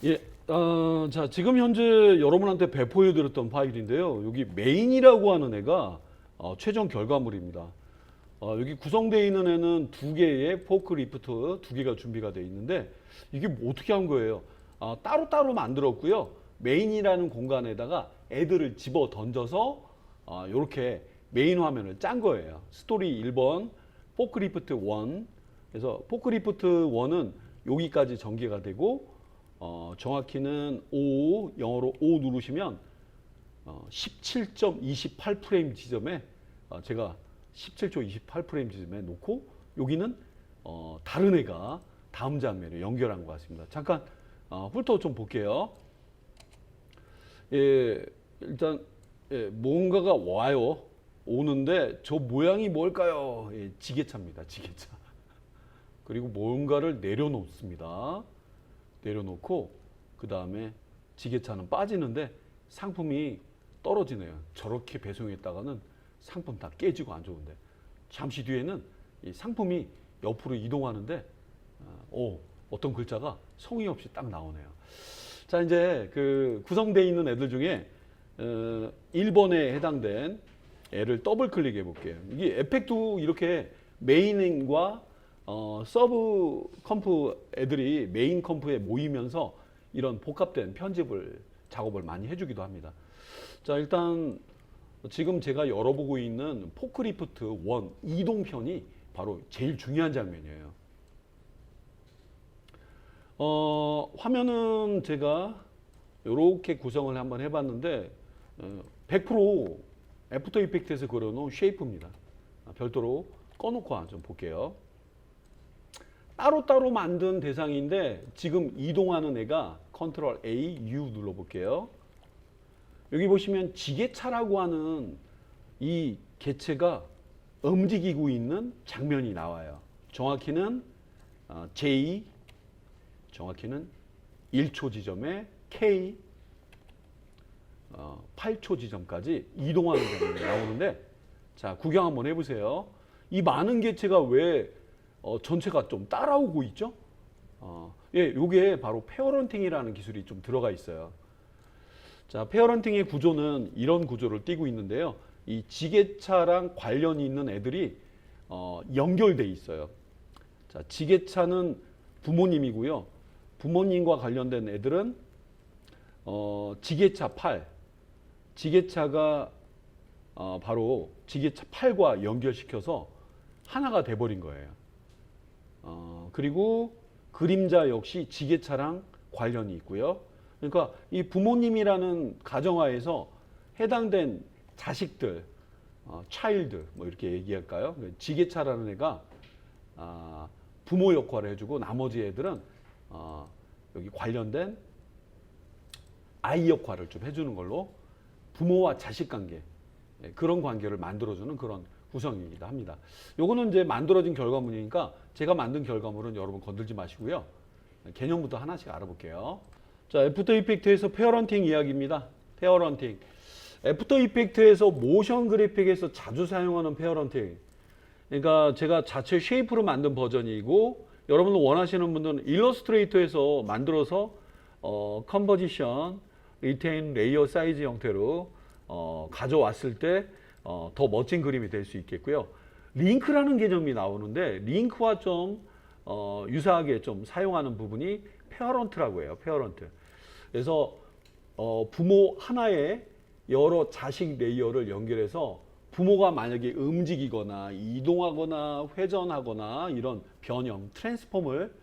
예, 자, 지금 현재 여러분한테 배포해드렸던 파일인데요. 여기 메인이라고 하는 애가 최종 결과물입니다. 여기 구성되어 있는 애는 두 개의 포크리프트 두 개가 준비가 되어 있는데 이게 뭐 어떻게 한 거예요? 따로따로 만들었고요. 메인이라는 공간에다가 애들을 집어 던져서 이렇게 메인 화면을 짠 거예요. 스토리 1번 포크리프트 1. 그래서 포크리프트 1은 여기까지 전개가 되고 정확히는 5, 영어로 5 누르시면 17.28프레임 지점에 제가 17초 28프레임 지점에 놓고 여기는 다른 애가 다음 장면에 연결한 것 같습니다. 잠깐 훑어 좀 볼게요. 예, 일단 뭔가가 와요. 오는데 저 모양이 뭘까요? 예, 지게차입니다. 지게차. 그리고 뭔가를 내려놓습니다. 내려놓고 그 다음에 지게차는 빠지는데 상품이 떨어지네요. 저렇게 배송했다가는 상품 다 깨지고 안 좋은데 잠시 뒤에는 이 상품이 옆으로 이동하는데 어떤 글자가 성의 없이 딱 나오네요. 자, 이제 그 구성되어 있는 애들 중에 1번에 해당된 애를 더블 클릭해 볼게요. 이게 에펙도 이렇게 메인과 서브 컴프 애들이 메인 컴프에 모이면서 이런 복합된 편집을 작업을 많이 해주기도 합니다. 자, 일단 지금 제가 열어보고 있는 포크리프트 1 이동편이 바로 제일 중요한 장면이에요. 화면은 제가 이렇게 구성을 한번 해봤는데 100% 애프터 이펙트에서 그려놓은 쉐이프입니다. 별도로 꺼놓고 좀 볼게요. 따로따로 만든 대상인데 지금 이동하는 애가 컨트롤 A, U 눌러볼게요. 여기 보시면 지게차라고 하는 이 개체가 움직이고 있는 장면이 나와요. 정확히는 J, 정확히는 1초 지점에 K, 8초 지점까지 이동하는 장면이 나오는데 자, 구경 한번 해보세요. 이 많은 개체가 왜 전체가 좀 따라오고 있죠? 예, 요게 바로 페어런팅이라는 기술이 좀 들어가 있어요. 자, 페어런팅의 구조는 이런 구조를 띠고 있는데요. 이 지게차랑 관련이 있는 애들이 연결돼 있어요. 자, 지게차는 부모님이고요. 부모님과 관련된 애들은 지게차 8. 지게차가 바로 지게차 8과 연결시켜서 하나가 돼버린 거예요. 그리고 그림자 역시 지게차랑 관련이 있고요. 그러니까 이 부모님이라는 가정하에서 해당된 자식들, 차일드 뭐 이렇게 얘기할까요? 지게차라는 애가 부모 역할을 해주고 나머지 애들은 여기 관련된 아이 역할을 좀 해주는 걸로 부모와 자식 관계, 그런 관계를 만들어주는 그런 구성이기도 합니다. 요거는 이제 만들어진 결과물이니까 제가 만든 결과물은 여러분 건들지 마시고요. 개념부터 하나씩 알아볼게요. 자, 애프터 이펙트에서 페어런팅 이야기입니다. 페어런팅. 애프터 이펙트에서 모션 그래픽에서 자주 사용하는 페어런팅. 그러니까 제가 자체 쉐이프로 만든 버전이고 여러분 원하시는 분들은 일러스트레이터에서 만들어서 컨버지션, 리테인, 레이어 사이즈 형태로 가져왔을 때 더 멋진 그림이 될 수 있겠고요. 링크라는 개념이 나오는데 링크와 좀 유사하게 좀 사용하는 부분이 페어런트라고 해요. 페어런트. 그래서 부모 하나에 여러 자식 레이어를 연결해서 부모가 만약에 움직이거나 이동하거나 회전하거나 이런 변형, 트랜스폼을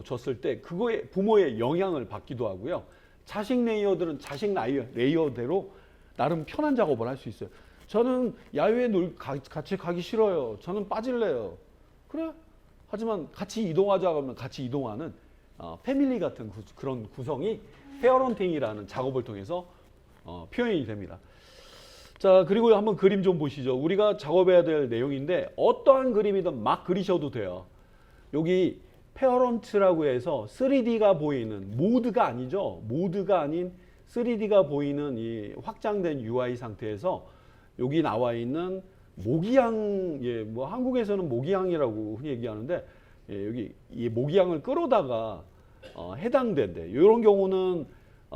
줬을 때 그거에 부모의 영향을 받기도 하고요. 자식 레이어들은 자식 레이어대로 나름 편한 작업을 할 수 있어요. 저는 야외에 같이 가기 싫어요. 저는 빠질래요. 그래. 하지만 같이 이동하자 하면 같이 이동하는 패밀리 같은 그런 구성이 페어런팅이라는 작업을 통해서 표현이 됩니다. 자, 그리고 한번 그림 좀 보시죠. 우리가 작업해야 될 내용인데 어떠한 그림이든 막 그리셔도 돼요. 여기 페어런트라고 해서 3D가 보이는, 모드가 아니죠. 모드가 아닌 3D가 보이는 이 확장된 UI 상태에서 여기 나와 있는 모기향, 예, 뭐 한국에서는 모기향이라고 흔히 얘기하는데, 예, 여기 이 모기향을 끌어다가 해당된대. 이런 경우는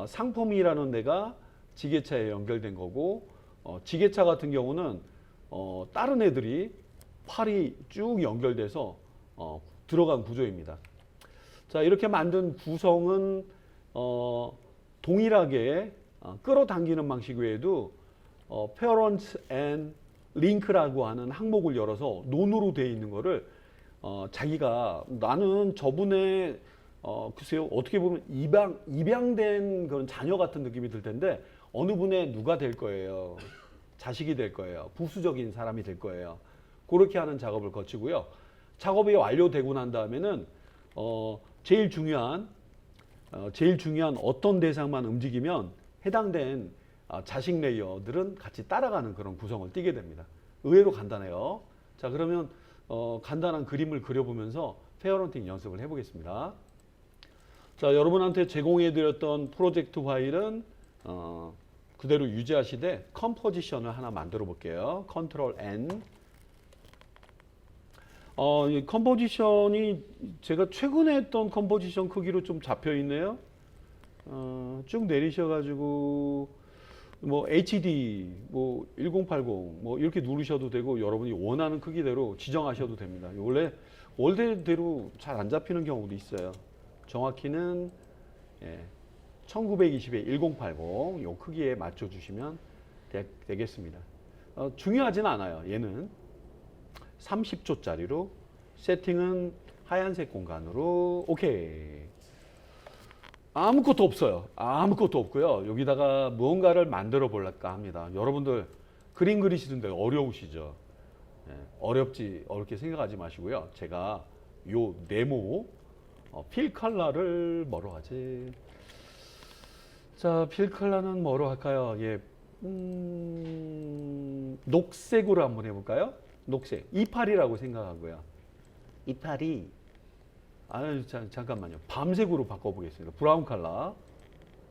상품이라는 데가 지게차에 연결된 거고 지게차 같은 경우는 다른 애들이 팔이 쭉 연결돼서 들어간 구조입니다. 자, 이렇게 만든 구성은 동일하게 끌어당기는 방식 외에도 Parents and Link라고 하는 항목을 열어서 논으로 되어 있는 거를 자기가 나는 저분의 글쎄요 어떻게 보면 입양된 그런 자녀 같은 느낌이 들 텐데 어느 분의 누가 될 거예요. 자식이 될 거예요. 부수적인 사람이 될 거예요. 그렇게 하는 작업을 거치고요. 작업이 완료되고 난 다음에는 제일 중요한 어떤 대상만 움직이면 해당된 자식 레이어들은 같이 따라가는 그런 구성을 띠게 됩니다. 의외로 간단해요. 자, 그러면 간단한 그림을 그려보면서 페어런팅 연습을 해보겠습니다. 자, 여러분한테 제공해드렸던 프로젝트 파일은 그대로 유지하시되 컴포지션을 하나 만들어 볼게요. 컨트롤 N. 이 컴포지션이 제가 최근에 했던 컴포지션 크기로 좀 잡혀 있네요. 쭉 내리셔가지고 뭐 HD 뭐 1080 뭐 이렇게 누르셔도 되고 여러분이 원하는 크기대로 지정하셔도 됩니다. 원래대로 잘 안 잡히는 경우도 있어요. 정확히는 1920에 1080 요 크기에 맞춰 주시면 되겠습니다. 중요하진 않아요. 얘는 30초짜리로 세팅은 하얀색 공간으로 오케이. 아무것도 없어요. 아무것도 없고요. 여기다가 무언가를 만들어 볼까 합니다. 여러분들 그림 그리시는데 어려우시죠? 어렵게 생각하지 마시고요. 제가 요 네모 필 컬러를 뭐로 하지? 자, 필 컬러는 뭐로 할까요? 예, 녹색으로 한번 해볼까요? 녹색. 이파리라고 생각하고요. 이파리. 잠깐만요. 밤색으로 바꿔보겠습니다. 브라운 컬러.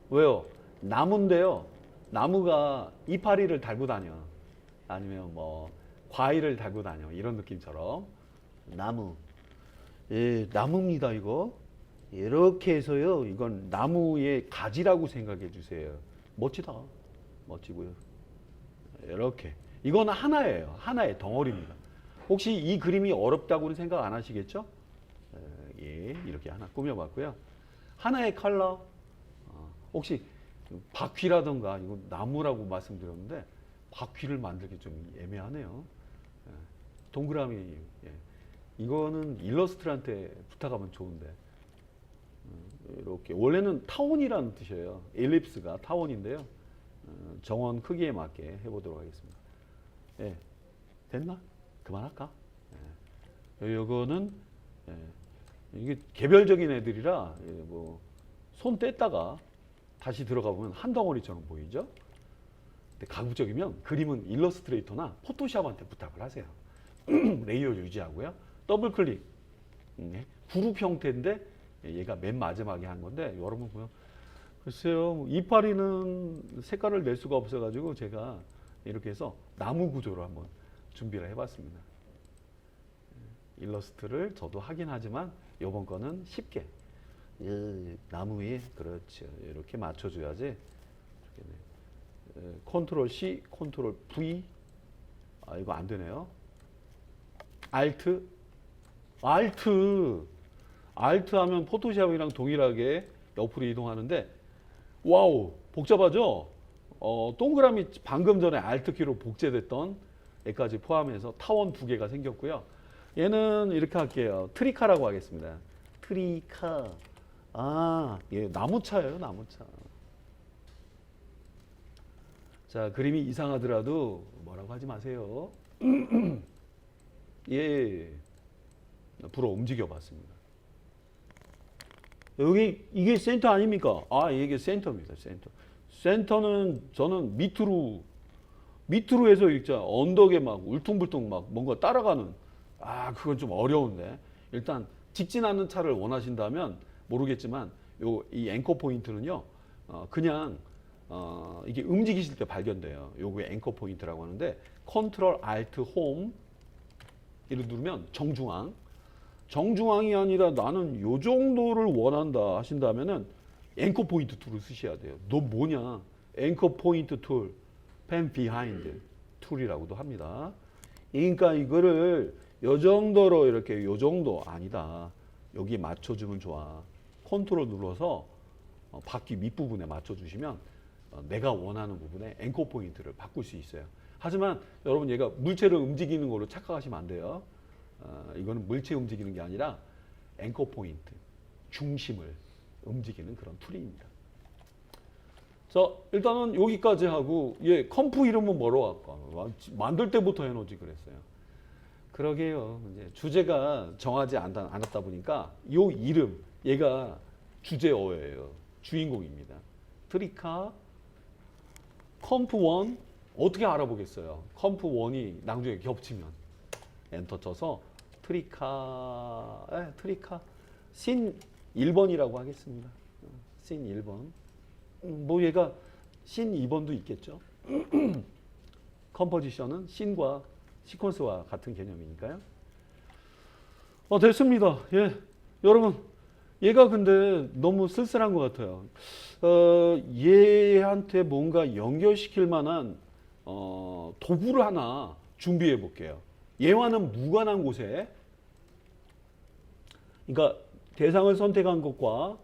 왜요? 나무인데요. 나무가 이파리를 달고 다녀. 아니면 뭐 과일을 달고 다녀. 이런 느낌처럼. 나무. 예, 나무입니다, 이거. 이렇게 해서요. 이건 나무의 가지라고 생각해 주세요. 멋지다. 멋지고요. 이렇게. 이건 하나예요. 하나의 덩어리입니다. 혹시 이 그림이 어렵다고는 생각 안 하시겠죠? 예, 이렇게 하나 꾸며봤고요. 하나의 컬러. 혹시 바퀴라던가 이거 나무라고 말씀드렸는데 바퀴를 만들기 좀 애매하네요. 동그라미. 예. 이거는 일러스트한테 부탁하면 좋은데. 이렇게 원래는 타원이라는 뜻이에요. 엘립스가 타원인데요. 정원 크기에 맞게 해보도록 하겠습니다. 예, 됐나? 그만할까? 예. 이거는 이게 개별적인 애들이라 뭐 손 뗐다가 다시 들어가 보면 한 덩어리처럼 보이죠? 근데 가급적이면 그림은 일러스트레이터나 포토샵한테 부탁을 하세요. 레이어 유지하고요. 더블 클릭. 그룹 형태인데 얘가 맨 마지막에 한 건데 여러분 보면 글쎄요, 이파리는 색깔을 낼 수가 없어가지고 제가 이렇게 해서 나무 구조로 한번 준비를 해봤습니다. 일러스트를 저도 하긴 하지만 이번 거는 쉽게 나무에 그렇죠. 이렇게 맞춰줘야지. 컨트롤 C, 컨트롤 V. 이거 안 되네요. 알트 하면 포토샵이랑 동일하게 옆으로 이동하는데 와우 복잡하죠? 동그라미 방금 전에 알트 키로 복제됐던 애까지 포함해서 타원 두 개가 생겼고요. 얘는 이렇게 할게요. 트리카라고 하겠습니다. 트리카. 예, 나무차예요, 나무차. 자, 그림이 이상하더라도 뭐라고 하지 마세요. 예, 불어 움직여 봤습니다. 여기 이게 센터 아닙니까? 이게 센터입니다. 센터는 저는 밑으로 해서 읽자. 언덕에 막 울퉁불퉁 막 뭔가 따라가는. 그건 좀 어려운데. 일단 직진 않는 차를 원하신다면 모르겠지만 이 앵커 포인트는요. 그냥 이게 움직이실 때 발견돼요. 요게 앵커 포인트라고 하는데 컨트롤 알트 홈 이를 누르면 정중앙 정중앙이 아니라 나는 요 정도를 원한다 하신다면은 앵커 포인트 툴을 쓰셔야 돼요. 너 뭐냐? 앵커 포인트 툴, 펜 비하인드 툴이라고도 합니다. 그러니까 이거를 요 정도로 이렇게 요 정도 아니다. 여기 맞춰주면 좋아. 컨트롤 눌러서 바퀴 밑부분에 맞춰주시면 내가 원하는 부분에 앵커 포인트를 바꿀 수 있어요. 하지만 여러분 얘가 물체를 움직이는 걸로 착각하시면 안 돼요. 이거는 물체 움직이는 게 아니라 앵커 포인트, 중심을 움직이는 그런 툴입니다. 자, 일단은 여기까지 하고 얘 컴프 이름은 뭐로 할까? 만들 때부터 해놓지 그랬어요. 그러게요. 이제 주제가 정하지 않았다 보니까 이 이름, 얘가 주제어예요. 주인공입니다. 트리카, 컴프1 어떻게 알아보겠어요? 컴프1이 나중에 겹치면 엔터 쳐서 트리카 신 1번이라고 하겠습니다. 신 1번. 뭐 얘가 신 2번도 있겠죠. 컴포지션은 신과 시퀀스와 같은 개념이니까요. 됐습니다. 예, 여러분 얘가 근데 너무 쓸쓸한 것 같아요. 얘한테 뭔가 연결시킬 만한 도구를 하나 준비해 볼게요. 얘와는 무관한 곳에, 그러니까 대상을 선택한 것과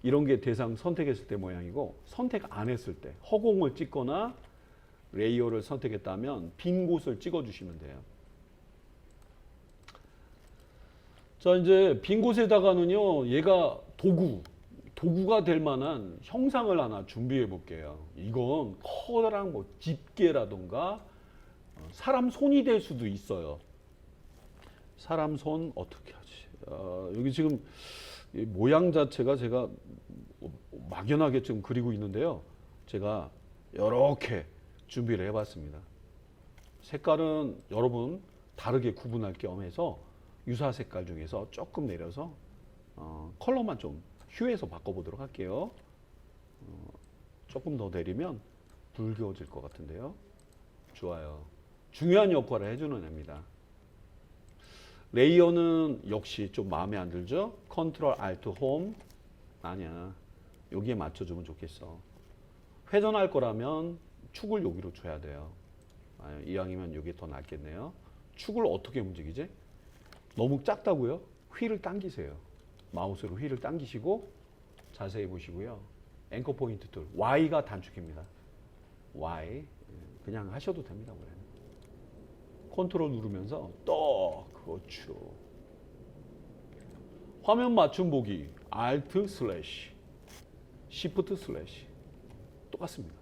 이런 게 대상 선택했을 때 모양이고, 선택 안 했을 때 허공을 찍거나 레이어를 선택했다면 빈 곳을 찍어 주시면 돼요. 자, 이제 빈 곳에다가는요, 얘가 도구가 될 만한 형상을 하나 준비해 볼게요. 이건 커다란 뭐 집게라던가 사람 손이 될 수도 있어요. 사람 손 어떻게 하지? 여기 지금 모양 자체가 제가 막연하게 좀 그리고 있는데요. 제가 이렇게 준비를 해봤습니다. 색깔은 여러분 다르게 구분할 겸 해서 유사 색깔 중에서 조금 내려서 컬러만 좀 휴에서 바꿔보도록 할게요. 조금 더 내리면 붉어질 것 같은데요. 좋아요. 중요한 역할을 해주는 애입니다. 레이어는 역시 좀 마음에 안 들죠? 컨트롤 알트 홈. 아니야. 여기에 맞춰주면 좋겠어. 회전할 거라면 축을 여기로 줘야 돼요. 이왕이면 이게 더 낫겠네요. 축을 어떻게 움직이지? 너무 작다고요? 휠을 당기세요. 마우스로 휠을 당기시고 자세히 보시고요. 앵커 포인트 툴. Y가 단축입니다. Y. 그냥 하셔도 됩니다. 원래는. 컨트롤 누르면서 그렇죠. 화면 맞춤 보기. Alt 슬래시. Shift 슬래시. 똑같습니다.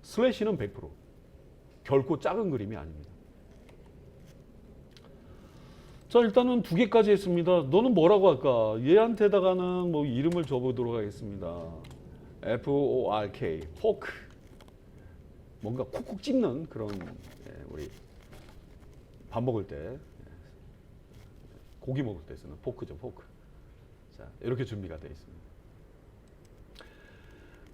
슬래시는 100%. 결코 작은 그림이 아닙니다. 자, 일단은 2개까지 했습니다. 너는 뭐라고 할까? 얘한테다가는 뭐 이름을 줘보도록 하겠습니다. FORK, 포크. 뭔가 콕콕 찝는 그런, 우리 밥 먹을 때, 고기 먹을 때 쓰는 포크죠, 포크. 자, 이렇게 준비가 되어 있습니다.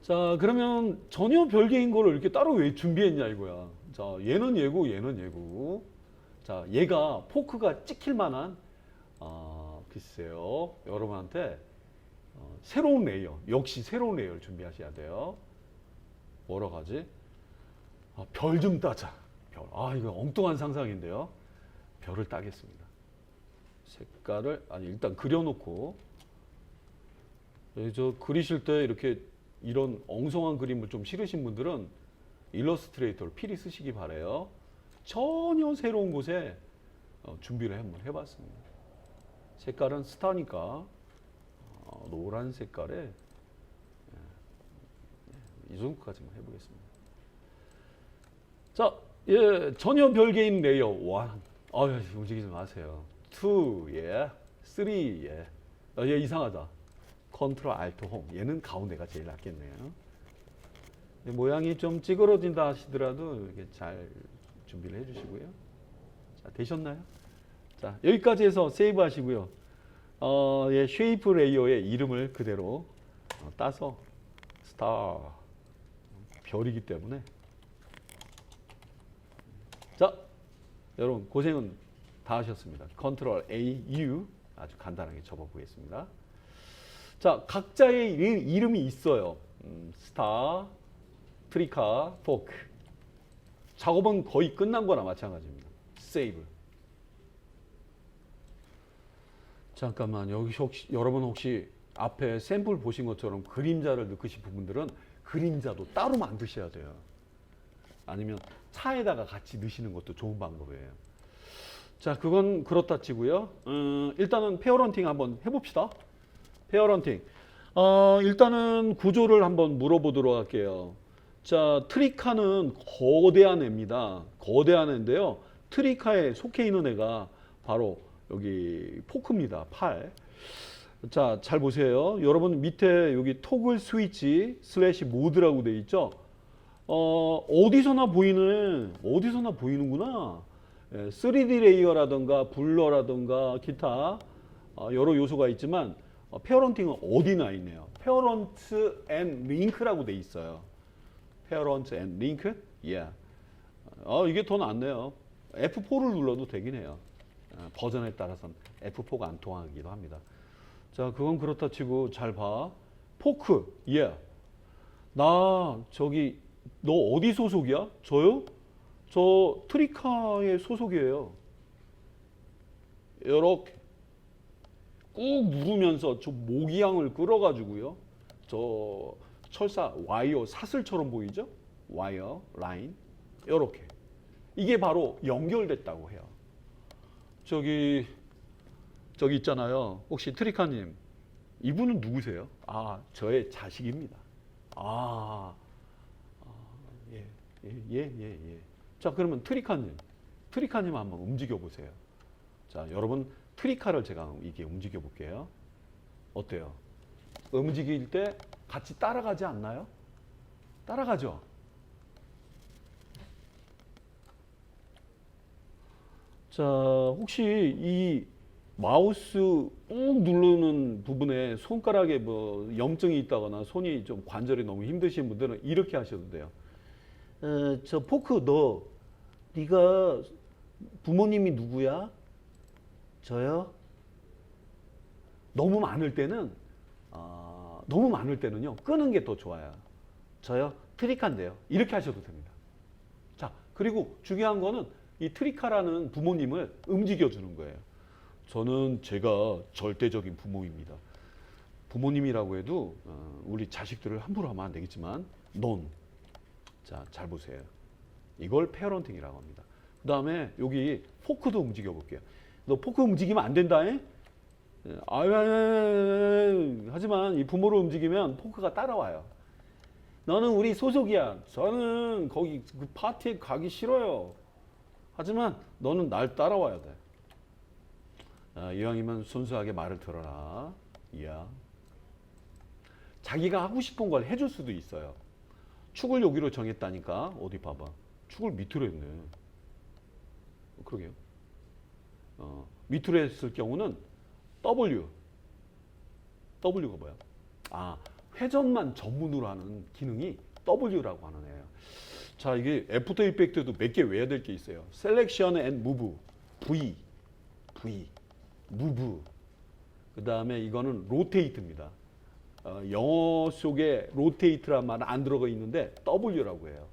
자, 그러면 전혀 별개인 거를 이렇게 따로 왜 준비했냐 이거야. 자, 얘는 얘고 얘는 얘고. 자, 얘가 포크가 찍힐 만한 글쎄요, 여러분한테 새로운 레이어, 역시 새로운 레이어를 준비하셔야 돼요. 뭐라고 하지? 별 좀 따자. 별. 이거 엉뚱한 상상인데요. 별을 따겠습니다. 색깔을 일단 그려놓고, 저 그리실 때 이렇게 이런 엉성한 그림을 좀 싫으신 분들은 일러스트레이터를 필히 쓰시기 바래요. 전혀 새로운 곳에 준비를 한번 해봤습니다. 색깔은 스타니까 노란 색깔에 이 정도까지만 해보겠습니다. 자, 전혀 별개인 레이어 1. 움직이지 마세요. 2, 3, 얘 이상하다. 컨트롤 알트 홈. 얘는 가운데가 제일 낫겠네요. 모양이 좀 찌그러진다 하시더라도 이렇게 잘 준비를 해주시고요. 자, 되셨나요? 자, 여기까지 해서 세이브 하시고요. 쉐이프 레이어의 이름을 그대로 따서 스타, 별이기 때문에. 자, 여러분 고생은 다 하셨습니다. 컨트롤 A, U 아주 간단하게 접어보겠습니다. 자, 각자의 이름이 있어요. 스타, 트리카, 포크. 작업은 거의 끝난 거나 마찬가지입니다. 세이브. 잠깐만, 여기 혹시 여러분 혹시 앞에 샘플 보신 것처럼 그림자를 넣으신 부분들은 그림자도 따로 만드셔야 돼요. 아니면 차에다가 같이 넣으시는 것도 좋은 방법이에요. 자, 그건 그렇다 치고요. 일단은 페어런팅 한번 해봅시다. 페어런팅. 일단은 구조를 한번 물어보도록 할게요. 자, 트리카는 거대한 애입니다. 거대한 애인데요. 트리카에 속해 있는 애가 바로 여기 포크입니다. 팔. 자, 잘 보세요. 여러분 밑에 여기 토글 스위치 슬래시 모드라고 되어 있죠. 어디서나 보이는구나. 3D 레이어라든가 블러라든가 기타 여러 요소가 있지만 페어런팅은 어디나 있네요. 페어런트 앤 링크라고 돼 있어요. 페어런트 앤 링크? 예. 이게 더 낫네요. F4를 눌러도 되긴 해요. 버전에 따라서는 F4가 안 통하기도 합니다. 자, 그건 그렇다 치고 잘 봐. 포크. 예. 나 저기 너 어디 소속이야? 저요? 저 트리카의 소속이에요. 이렇게 꾹 누르면서 저 모기향을 끌어가지고요. 저 철사 와이어 사슬처럼 보이죠? 와이어 라인 이렇게 이게 바로 연결됐다고 해요. 저기 있잖아요. 혹시 트리카님 이분은 누구세요? 저의 자식입니다. 예. 자, 그러면 트리카님 한번 움직여 보세요. 자, 여러분 트리카를 제가 이게 움직여 볼게요. 어때요? 움직일 때 같이 따라가지 않나요? 따라가죠? 자, 혹시 이 마우스 꾹 누르는 부분에 손가락에 뭐 염증이 있다거나 손이 좀 관절이 너무 힘드신 분들은 이렇게 하셔도 돼요. 저 포크 네가 부모님이 누구야? 저요? 너무 많을 때는요 끄는 게 더 좋아요. 저요? 트리카인데요. 이렇게 하셔도 됩니다. 자, 그리고 중요한 거는 이 트리카라는 부모님을 움직여 주는 거예요. 저는 제가 절대적인 부모입니다. 부모님이라고 해도 우리 자식들을 함부로 하면 안 되겠지만 자, 잘 보세요. 이걸 페어런팅이라고 합니다. 그 다음에 여기 포크도 움직여 볼게요. 너 포크 움직이면 안 된다. 하지만 이 부모를 움직이면 포크가 따라와요. 너는 우리 소속이야. 저는 거기 그 파티에 가기 싫어요. 하지만 너는 날 따라와야 돼. 이왕이면 순수하게 말을 들어라. 이야. 자기가 하고 싶은 걸 해줄 수도 있어요. 축을 여기로 정했다니까. 어디 봐봐. 축을 밑으로 했네. 그러게요. 밑으로 했을 경우는 W가 뭐야? 회전만 전문으로 하는 기능이 W라고 하는 애예요. 자, 이게 애프터 이펙트도 몇 개 외워야 될 게 있어요. Selection and Move, V, Move. 그 다음에 이거는 Rotate입니다. 영어 속에 Rotate란 말은 안 들어가 있는데 W라고 해요.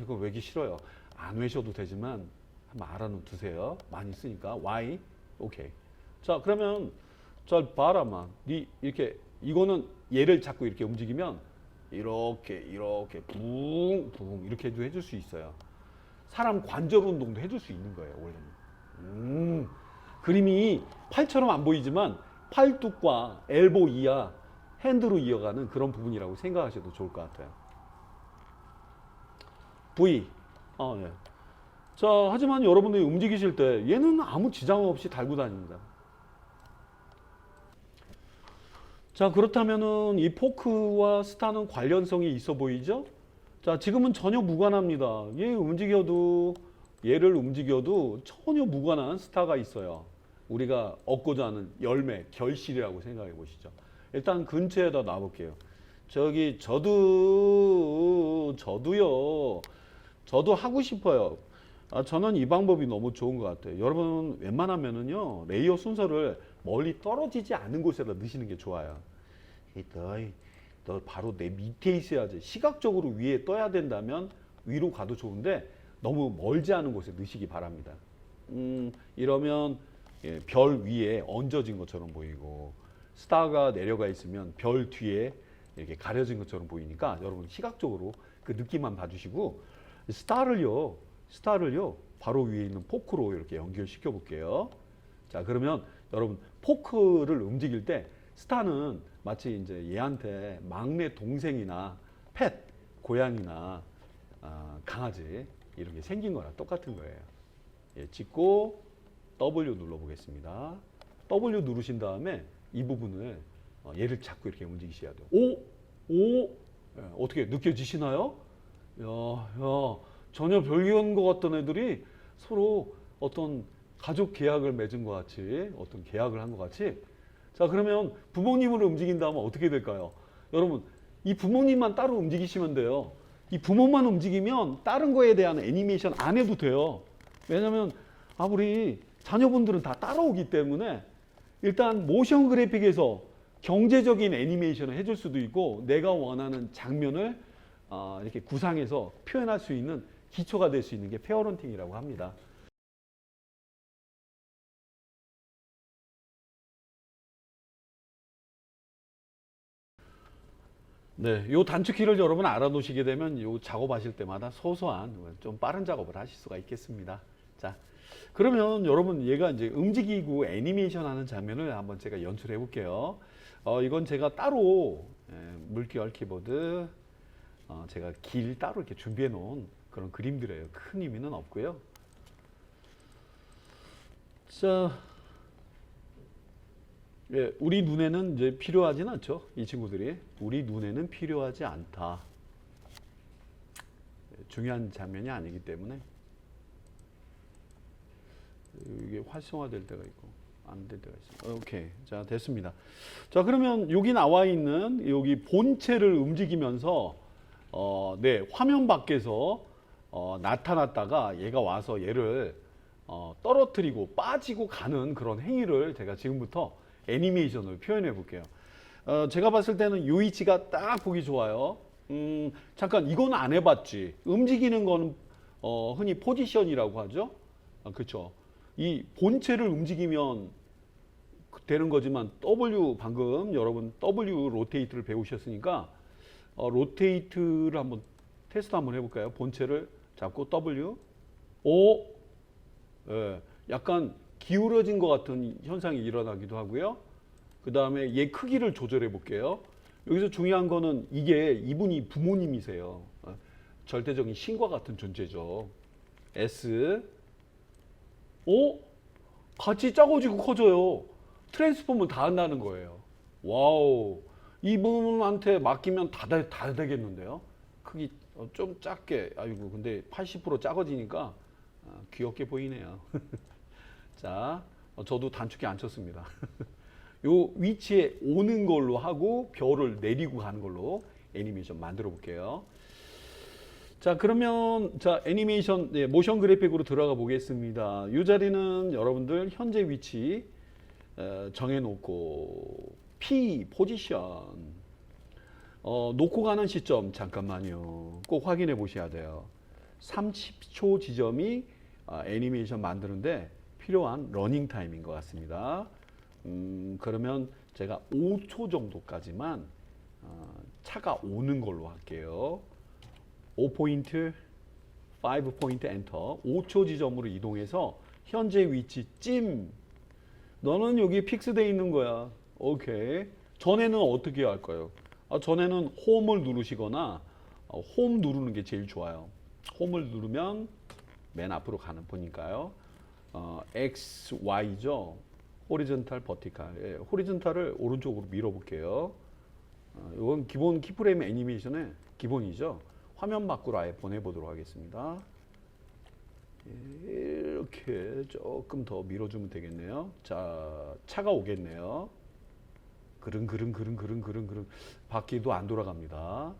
이거 외기 싫어요. 안 외셔도 되지만 한번 알아는 두세요. 많이 쓰니까. Y, 오케이. 자, 그러면 잘 봐라마. 이렇게 이거는 얘를 자꾸 이렇게 움직이면 이렇게 붕 이렇게 해줄 수 있어요. 사람 관절 운동도 해줄 수 있는 거예요, 원래는. 그림이 팔처럼 안 보이지만 팔뚝과 엘보 이하, 핸드로 이어가는 그런 부분이라고 생각하셔도 좋을 것 같아요. V. 네. 자, 하지만 여러분들이 움직이실 때 얘는 아무 지장 없이 달고 다닙니다. 자, 그렇다면은 이 포크와 스타는 관련성이 있어 보이죠? 자, 지금은 전혀 무관합니다. 얘를 움직여도 전혀 무관한 스타가 있어요. 우리가 얻고자 하는 열매, 결실이라고 생각해 보시죠. 일단 근처에다 놔볼게요. 저도요. 저도 하고 싶어요. 저는 이 방법이 너무 좋은 것 같아요. 여러분 웬만하면은요 레이어 순서를 멀리 떨어지지 않은 곳에다 넣으시는 게 좋아요. 너 바로 내 밑에 있어야지. 시각적으로 위에 떠야 된다면 위로 가도 좋은데 너무 멀지 않은 곳에 넣으시기 바랍니다. 이러면 예, 별 위에 얹어진 것처럼 보이고 스타가 내려가 있으면 별 뒤에 이렇게 가려진 것처럼 보이니까 여러분 시각적으로 그 느낌만 봐주시고 스타를요 바로 위에 있는 포크로 이렇게 연결시켜 볼게요. 자 그러면 여러분 포크를 움직일 때 스타는 마치 이제 얘한테 막내 동생이나 펫 고양이나 강아지 이런 게 생긴 거랑 똑같은 거예요. 예, 찍고 W 눌러 보겠습니다. W 누르신 다음에 이 부분을 얘를 잡고 이렇게 움직이셔야 돼요. 예, 어떻게 느껴지시나요? 전혀 별개인 것 같던 애들이 서로 어떤 가족 계약을 맺은 것 같이 어떤 계약을 한 것 같이. 자 그러면 부모님을 움직인다면 어떻게 될까요? 여러분 이 부모님만 따로 움직이시면 돼요. 이 부모만 움직이면 다른 거에 대한 애니메이션 안 해도 돼요. 왜냐하면 우리 자녀분들은 다 따라오기 때문에 일단 모션 그래픽에서 경제적인 애니메이션을 해줄 수도 있고 내가 원하는 장면을 이렇게 구상해서 표현할 수 있는 기초가 될 수 있는 게 페어런팅이라고 합니다. 네, 요 단축키를 여러분 알아놓으시게 되면 요 작업하실 때마다 소소한 좀 빠른 작업을 하실 수가 있겠습니다. 자, 그러면 여러분 얘가 이제 움직이고 애니메이션 하는 장면을 한번 제가 연출해 볼게요. 이건 제가 따로 물결 키보드 제가 길 따로 이렇게 준비해 놓은 그런 그림들이에요. 큰 의미는 없고요. 자, 예, 우리 눈에는 이제 필요하진 않죠. 이 친구들이 우리 눈에는 필요하지 않다. 중요한 장면이 아니기 때문에 이게 활성화될 때가 있고 안 될 때가 있어요. 오케이, 자 됐습니다. 자 그러면 여기 나와 있는 여기 본체를 움직이면서 네 화면 밖에서 나타났다가 얘가 와서 얘를 떨어뜨리고 빠지고 가는 그런 행위를 제가 지금부터 애니메이션으로 표현해 볼게요. 제가 봤을 때는 요 위치가 딱 보기 좋아요. 잠깐 이건 안 해봤지. 움직이는 거는 흔히 포지션이라고 하죠. 그렇죠. 이 본체를 움직이면 되는 거지만 W 방금 여러분 W 로테이트를 배우셨으니까 로테이트를 한번 테스트 한번 해볼까요? 본체를 잡고 W 예, 약간 기울어진 것 같은 현상이 일어나기도 하고요. 그 다음에 얘 크기를 조절해 볼게요. 여기서 중요한 거는 이분이 부모님이세요. 절대적인 신과 같은 존재죠. S 같이 작아지고 커져요. 트랜스폼을 다 한다는 거예요. 와우. 이분한테 맡기면 다 되겠는데요. 크기 좀 작게. 아이고 근데 80% 작아지니까 귀엽게 보이네요. 자, 저도 단축키 안 쳤습니다. 요 위치에 오는 걸로 하고 별을 내리고 가는 걸로 애니메이션 만들어 볼게요. 자, 그러면 자 애니메이션 모션 그래픽으로 들어가 보겠습니다. 이 자리는 여러분들 현재 위치 정해놓고 P 포지션 놓고 가는 시점 잠깐만요. 꼭 확인해 보셔야 돼요. 30초 지점이 애니메이션 만드는데 필요한 러닝 타임인 것 같습니다. 그러면 제가 5초 정도까지만 차가 오는 걸로 할게요. 5포인트, 5포인트 엔터. 5초 지점으로 이동해서 현재 위치 찜. 너는 여기 픽스되어 있는 거야. 오케이. 전에는 어떻게 할까요? 전에는 홈을 누르시거나 홈 누르는 게 제일 좋아요. 홈을 누르면 맨 앞으로 가는 보니까요. X, Y죠. 호리존탈, 버티칼. 예, 호리존탈을 오른쪽으로 밀어볼게요. 이건 기본 키프레임 애니메이션의 기본이죠. 화면 밖으로 아예 보내보도록 하겠습니다. 이렇게 조금 더 밀어주면 되겠네요. 자, 차가 오겠네요. 그릉 바퀴도 안 돌아갑니다.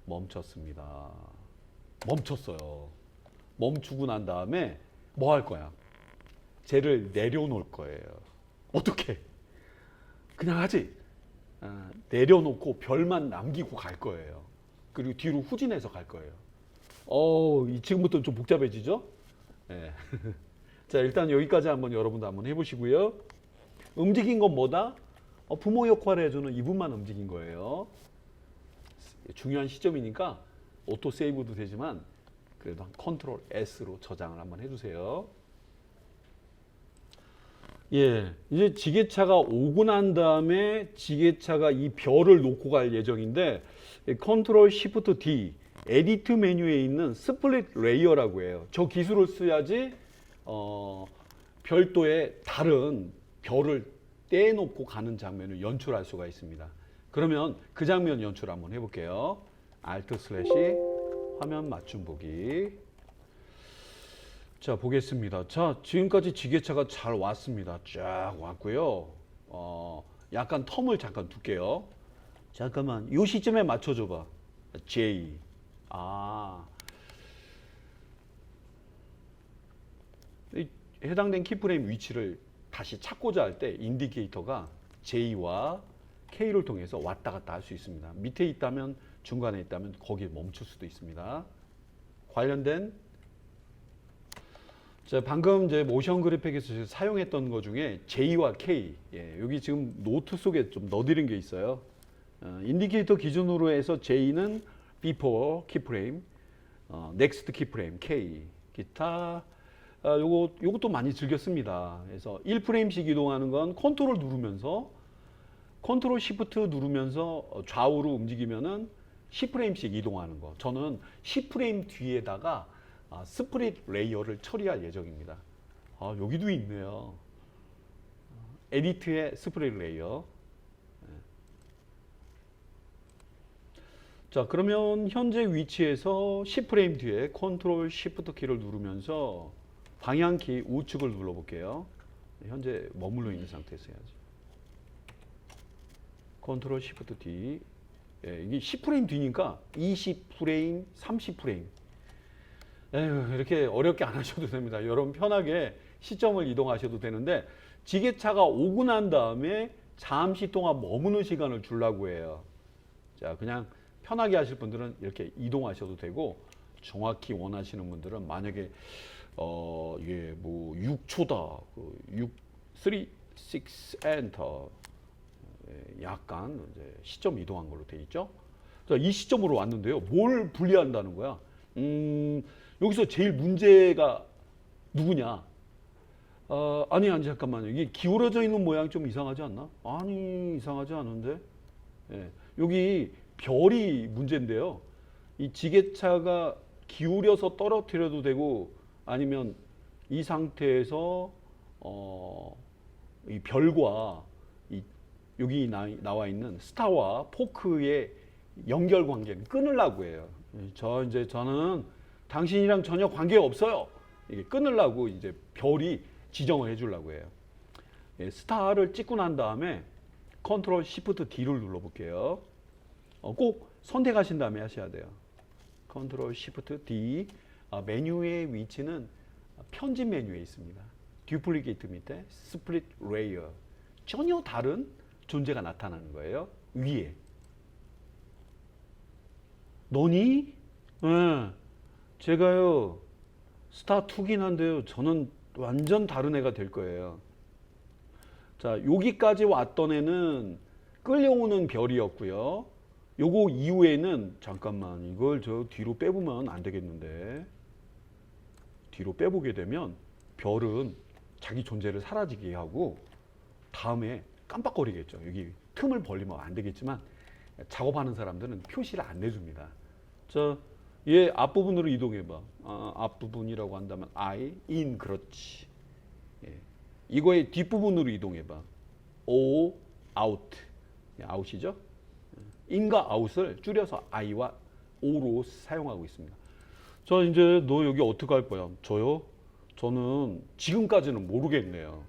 멈췄습니다. 멈췄어요. 멈추고 난 다음에 뭐 할 거야? 쟤를 내려놓을 거예요. 어떻게? 그냥 하지. 내려놓고 별만 남기고 갈 거예요. 그리고 뒤로 후진해서 갈 거예요. 지금부터 좀 복잡해지죠? 네. 자, 일단 여기까지 한번 여러분도 한번 해보시고요. 움직인 건 뭐다? 부모 역할을 해주는 이분만 움직인 거예요. 중요한 시점이니까 오토 세이브도 되지만 그래도 컨트롤 S로 저장을 한번 해주세요. 예, 이제 지게차가 오고 난 다음에 지게차가 이 별을 놓고 갈 예정인데 컨트롤 시프트 D 에디트 메뉴에 있는 스플릿 레이어라고 해요. 저 기술을 써야지 별도의 다른 별을 떼놓고 가는 장면을 연출할 수가 있습니다. 그러면 그 장면 연출 한번 해볼게요. Alt 슬래시 화면 맞춤 보기. 자, 보겠습니다. 자, 지금까지 지게차가 잘 왔습니다. 쫙 왔고요. 약간 텀을 잠깐 둘게요. 잠깐만, 요 시점에 맞춰줘봐. J. 해당된 키프레임 위치를 다시 찾고자 할 때 인디케이터가 J와 K를 통해서 왔다 갔다 할 수 있습니다. 밑에 있다면, 중간에 있다면 거기에 멈출 수도 있습니다. 관련된 자, 방금 이제 모션 그래픽에서 사용했던 것 중에 J와 K, 여기 지금 노트 속에 좀 넣어드린 게 있어요. 인디케이터 기준으로 해서 J는 before 키프레임, next 키프레임 K, 기타. 요것도 많이 즐겼습니다. 그래서 1프레임씩 이동하는 건 컨트롤 누르면서 컨트롤 시프트 누르면서 좌우로 움직이면은 10프레임씩 이동하는 거. 저는 10프레임 뒤에다가 스플릿 레이어를 처리할 예정입니다. 여기도 있네요. 에디트의 스플릿 레이어. 자, 그러면 현재 위치에서 10프레임 뒤에 컨트롤 시프트 키를 누르면서 방향키 우측을 눌러볼게요. 현재 머물러 있는 상태에서 해야지. 컨트롤 시프트 D. 이게 10프레임 뒤니까 20프레임, 30프레임. 이렇게 어렵게 안 하셔도 됩니다. 여러분 편하게 시점을 이동하셔도 되는데 지게차가 오고 난 다음에 잠시 동안 머무는 시간을 주려고 해요. 자, 그냥 편하게 하실 분들은 이렇게 이동하셔도 되고 정확히 원하시는 분들은 만약에 뭐 6초다, 3, 6, 엔터 약간 이제 시점 이동한 걸로 돼 있죠. 자, 이 시점으로 왔는데요. 뭘 분리한다는 거야? 여기서 제일 문제가 누구냐? 아니 잠깐만요. 이게 기울어져 있는 모양 좀 이상하지 않나? 아니 이상하지 않은데. 여기 별이 문제인데요. 이 지게차가 기울여서 떨어뜨려도 되고 아니면 이 상태에서 이 별과 여기 나와 있는 스타와 포크의 연결 관계는 끊으려고 해요. 저는 당신이랑 전혀 관계 없어요. 이게 끊으려고 이제 별이 지정을 해주려고 해요. 스타를 찍고 난 다음에 컨트롤 시프트 D를 눌러볼게요. 꼭 선택하신 다음에 하셔야 돼요. 컨트롤 시프트 D. 메뉴의 위치는 편집 메뉴에 있습니다. 듀플리케이트 밑에 스플릿 레이어. 전혀 다른 존재가 나타나는 거예요. 위에. 너니? 제가요 스타 2긴 한데요. 저는 완전 다른 애가 될 거예요. 자, 여기까지 왔던 애는 끌려오는 별이었고요. 요거 이후에는 잠깐만 이걸 저 뒤로 빼보면 안 되겠는데 뒤로 빼보게 되면 별은 자기 존재를 사라지게 하고 다음에 깜빡거리겠죠. 여기 틈을 벌리면 안 되겠지만 작업하는 사람들은 표시를 안 내줍니다. 자, 얘 앞부분으로 이동해봐. 앞부분이라고 한다면 I, in, 그렇지. 이거의 뒷부분으로 이동해봐. O, out. out이죠. in과 out을 줄여서 I와 O로 사용하고 있습니다. 자, 이제 너 여기 어떻게 할 거야? 저요? 저는 지금까지는 모르겠네요.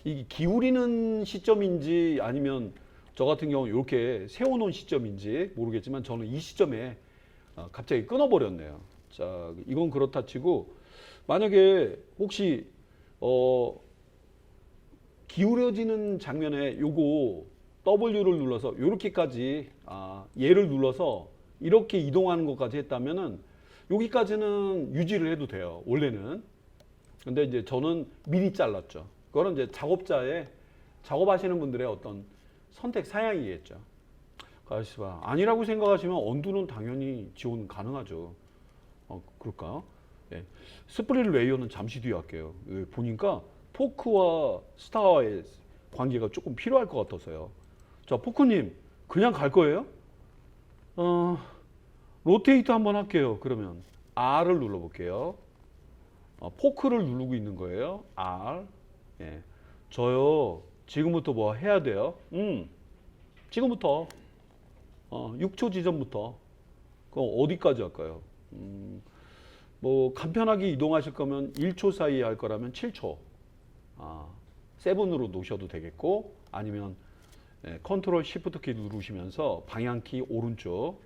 이게 기울이는 시점인지 아니면 저 같은 경우 이렇게 세워놓은 시점인지 모르겠지만 저는 이 시점에 갑자기 끊어버렸네요. 자, 이건 그렇다 치고 만약에 혹시 기울어지는 장면에 요거 W를 눌러서 요렇게까지 얘를 눌러서 이렇게 이동하는 것까지 했다면은 여기까지는 유지를 해도 돼요. 원래는. 근데 이제 저는 미리 잘랐죠. 그거는 이제 작업하시는 분들의 어떤 선택 사양이겠죠. 가시봐. 아니라고 생각하시면 언두는 당연히 지원 가능하죠. 그럴까요? 예. 스프릿 레이어는 잠시 뒤에 할게요. 보니까 포크와 스타와의 관계가 조금 필요할 것 같아서요. 자, 포크님, 그냥 갈 거예요? 로테이트 한번 할게요. 그러면 R을 눌러볼게요. 포크를 누르고 있는 거예요. R. 예. 저요, 지금부터 뭐 해야 돼요? 지금부터. 6초 지점부터. 그럼 어디까지 할까요? 뭐 간편하게 이동하실 거면 1초 사이에 할 거라면 7초. 7으로 놓으셔도 되겠고, 아니면 컨트롤 시프트 키 누르시면서 방향키 오른쪽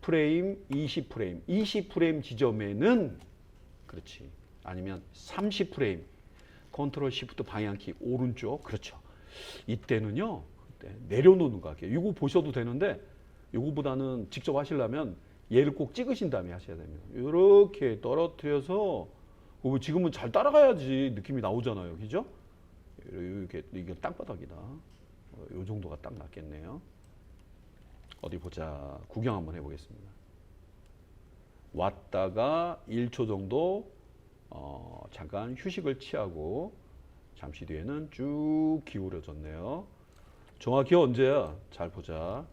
10프레임, 20프레임, 20프레임 지점에는 그렇지. 아니면 30프레임 컨트롤 시프트 방향키 오른쪽. 그렇죠. 이때는요. 내려놓는 거 할게요. 이거 보셔도 되는데 이거보다는 직접 하시려면 얘를 꼭 찍으신 다음에 하셔야 됩니다. 이렇게 떨어뜨려서 지금은 잘 따라가야지 느낌이 나오잖아요. 그죠? 이렇게 이게 땅바닥이다. 이 정도가 딱 맞겠네요. 어디 보자. 구경 한번 해보겠습니다. 왔다가 1초 정도 잠깐 휴식을 취하고 잠시 뒤에는 쭉 기울어졌네요. 정확히 언제야? 잘 보자.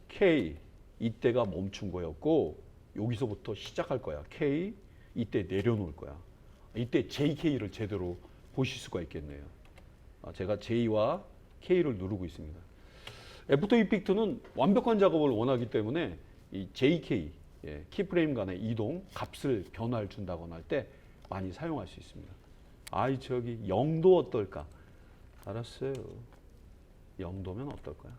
K 이때가 멈춘 거였고 여기서부터 시작할 거야. K 이때 내려놓을 거야. 이때 JK를 제대로 보실 수가 있겠네요. 제가 J와 K를 누르고 있습니다. 애프터 이펙트는 완벽한 작업을 원하기 때문에 이 JK 키프레임 간의 이동, 값을 변화를 준다거나 할 때 많이 사용할 수 있습니다. 저기 0도 어떨까? 알았어요. 0도면 어떨 거야?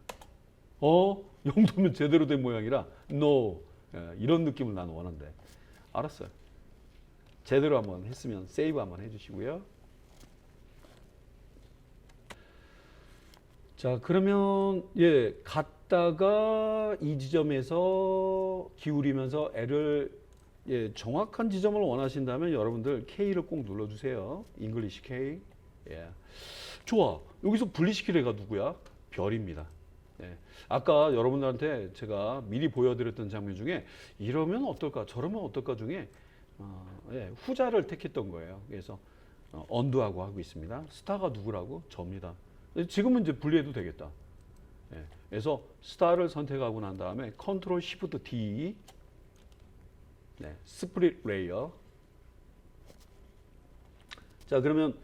0도면 제대로 된 모양이라 no. 이런 느낌을 나는 원한대. 알았어요. 제대로 한번 했으면 세이브 한번 해주시고요. 자, 그러면 갔다가 이 지점에서 기울이면서 L을 정확한 지점을 원하신다면 여러분들 K를 꼭 눌러주세요. 잉글리시 K. 좋아. 여기서 분리시킬 애가 누구야? 별입니다. 아까 여러분들한테 제가 미리 보여드렸던 장면 중에 이러면 어떨까, 저러면 어떨까 중에 후자를 택했던 거예요. 그래서 언두하고 하고 있습니다. 스타가 누구라고? 접니다. 지금은 이제 분리해도 되겠다. 그래서 스타를 선택하고 난 다음에 컨트롤 시프트 D, 스프릿 레이어. 자, 그러면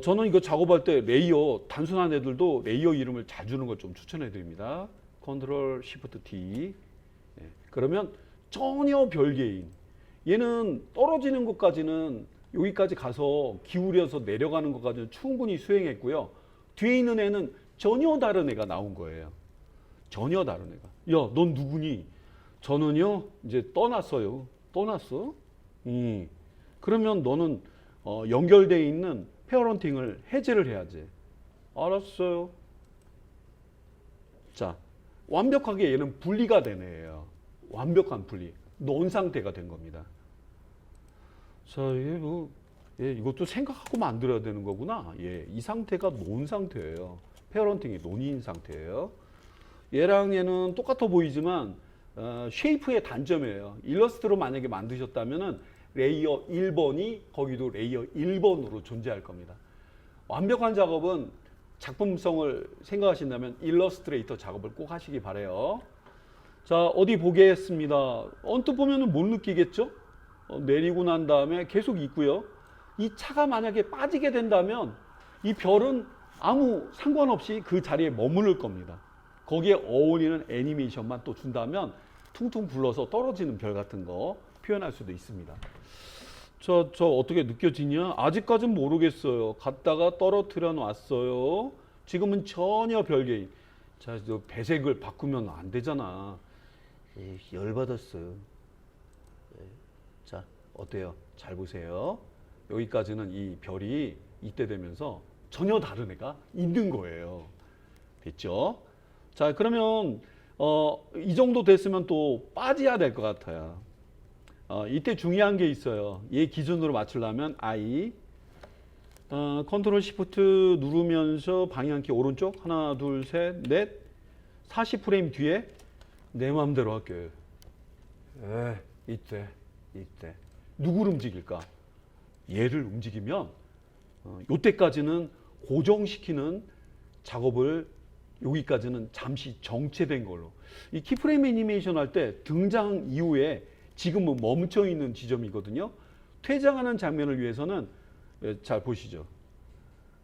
저는 이거 작업할 때 레이어, 단순한 애들도 레이어 이름을 잘 주는 걸 좀 추천해 드립니다. 컨트롤 시프트 D. 그러면 전혀 별개인. 얘는 떨어지는 것까지는 여기까지 가서 기울여서 내려가는 것까지는 충분히 수행했고요. 뒤에 있는 애는 전혀 다른 애가 나온 거예요. 전혀 다른 애가. 야, 넌 누구니? 저는요, 이제 떠났어요. 떠났어? 그러면 너는 연결되어 있는 페어런팅을 해제를 해야지. 알았어요. 자, 완벽하게 얘는 분리가 된 애예요. 완벽한 분리. 논 상태가 된 겁니다. 자, 이것도 생각하고 만들어야 되는 거구나. 이 상태가 논 상태예요. 페어런팅이 논인 상태예요. 얘랑 얘는 똑같아 보이지만 쉐이프의 단점이에요. 일러스트로 만약에 만드셨다면은 레이어 1번이 거기도 레이어 1번으로 존재할 겁니다. 완벽한 작업은 작품성을 생각하신다면 일러스트레이터 작업을 꼭 하시기 바래요. 자, 어디 보겠습니다. 언뜻 보면은 못 느끼겠죠? 내리고 난 다음에 계속 있고요. 이 차가 만약에 빠지게 된다면 이 별은 아무 상관없이 그 자리에 머무를 겁니다. 거기에 어울리는 애니메이션만 또 준다면 퉁퉁 굴러서 떨어지는 별 같은 거 표현할 수도 있습니다. 저 어떻게 느껴지냐? 아직까진 모르겠어요. 갔다가 떨어뜨려 놨어요. 지금은 전혀 별개인. 자, 저 배색을 바꾸면 안 되잖아. 열받았어요. 자, 어때요? 잘 보세요. 여기까지는 이 별이 이때 되면서 전혀 다른 애가 있는 거예요. 됐죠? 자, 그러면 이 정도 됐으면 또 빠져야 될 것 같아요. 이때 중요한 게 있어요. 얘 기준으로 맞추려면 I 컨트롤 시프트 누르면서 방향키 오른쪽 하나 둘 셋 넷 40프레임 뒤에 내 마음대로 할게. 이때 누구를 움직일까? 얘를 움직이면 요때까지는 고정시키는 작업을 여기까지는 잠시 정체된 걸로. 이 키프레임 애니메이션 할 때 등장 이후에 지금은 멈춰 있는 지점이거든요. 퇴장하는 장면을 위해서는 잘 보시죠.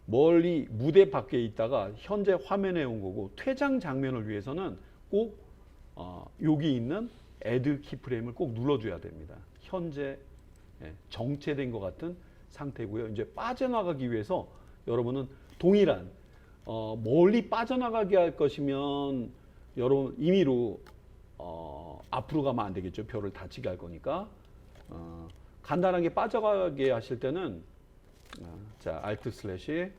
멀리 무대 밖에 있다가 현재 화면에 온 거고, 퇴장 장면을 위해서는 꼭 여기 있는 애드 키프레임을 꼭 눌러줘야 됩니다. 현재 정체된 것 같은 상태고요. 이제 빠져나가기 위해서 여러분은 동일한 멀리 빠져나가게 할 것이면 여러분 임의로 앞으로 가면 안 되겠죠. 별을 다치게 할 거니까. 간단하게 빠져가게 하실 때는 자 Alt 슬래시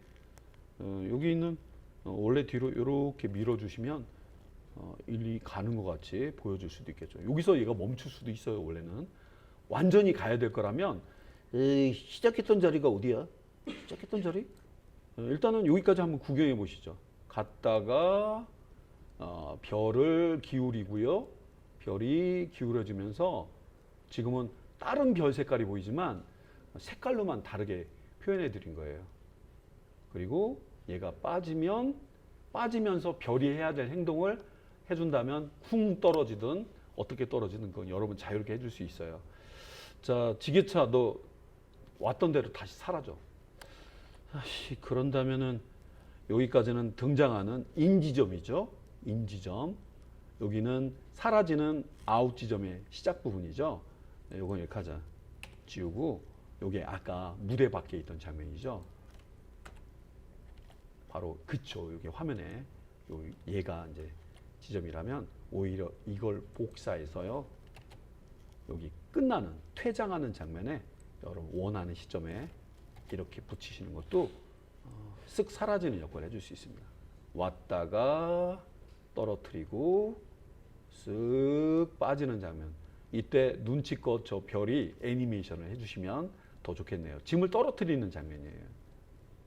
여기 있는 원래 뒤로 이렇게 밀어주시면 일리 가는 것 같이 보여줄 수도 있겠죠. 여기서 얘가 멈출 수도 있어요. 원래는 완전히 가야 될 거라면 시작했던 자리가 어디야? 시작했던 자리? 일단은 여기까지 한번 구경해 보시죠. 갔다가 별을 기울이고요. 별이 기울어지면서 지금은 다른 별 색깔이 보이지만 색깔로만 다르게 표현해 드린 거예요. 그리고 얘가 빠지면서 별이 해야 될 행동을 해준다면 쿵 떨어지든 어떻게 떨어지든 그건 여러분 자유롭게 해줄 수 있어요. 자, 지게차 너 왔던 대로 다시 사라져. 그런다면은 여기까지는 등장하는 인지점이죠. 인지점. 여기는 사라지는 아웃 지점의 시작 부분이죠. 요건 이렇게 하자. 지우고 요게 아까 무대 밖에 있던 장면이죠. 바로 그쵸. 여기 화면에 얘가 이제 지점이라면 오히려 이걸 복사해서요. 여기 끝나는 퇴장하는 장면에 여러분 원하는 시점에 이렇게 붙이시는 것도 쓱 사라지는 역할을 해줄 수 있습니다. 왔다가 떨어뜨리고 쓱 빠지는 장면. 이때 눈치껏 저 별이 애니메이션을 해주시면 더 좋겠네요. 짐을 떨어뜨리는 장면이에요.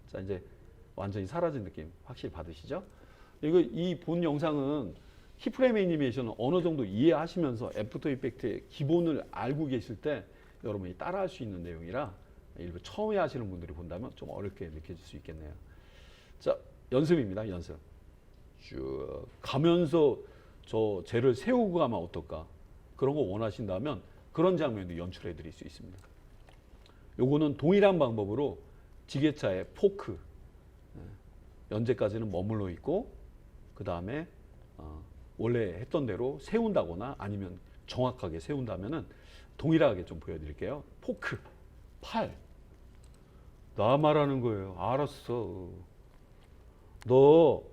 자, 이제 완전히 사라진 느낌 확실히 받으시죠? 이 본 영상은 키프레임 애니메이션을 어느 정도 이해하시면서 애프터 이펙트의 기본을 알고 계실 때 여러분이 따라할 수 있는 내용이라 일부 처음에 하시는 분들이 본다면 좀 어렵게 느껴질 수 있겠네요. 자, 연습입니다. 연습. 쭉 가면서 저 쟤를 세우고 가면 어떨까? 그런 거 원하신다면 그런 장면도 연출해 드릴 수 있습니다. 요거는 동일한 방법으로 지게차의 포크 현재까지는 머물러 있고 그 다음에 원래 했던 대로 세운다거나 아니면 정확하게 세운다면은 동일하게 좀 보여드릴게요. 포크, 팔. 나 말하는 거예요. 알았어. 너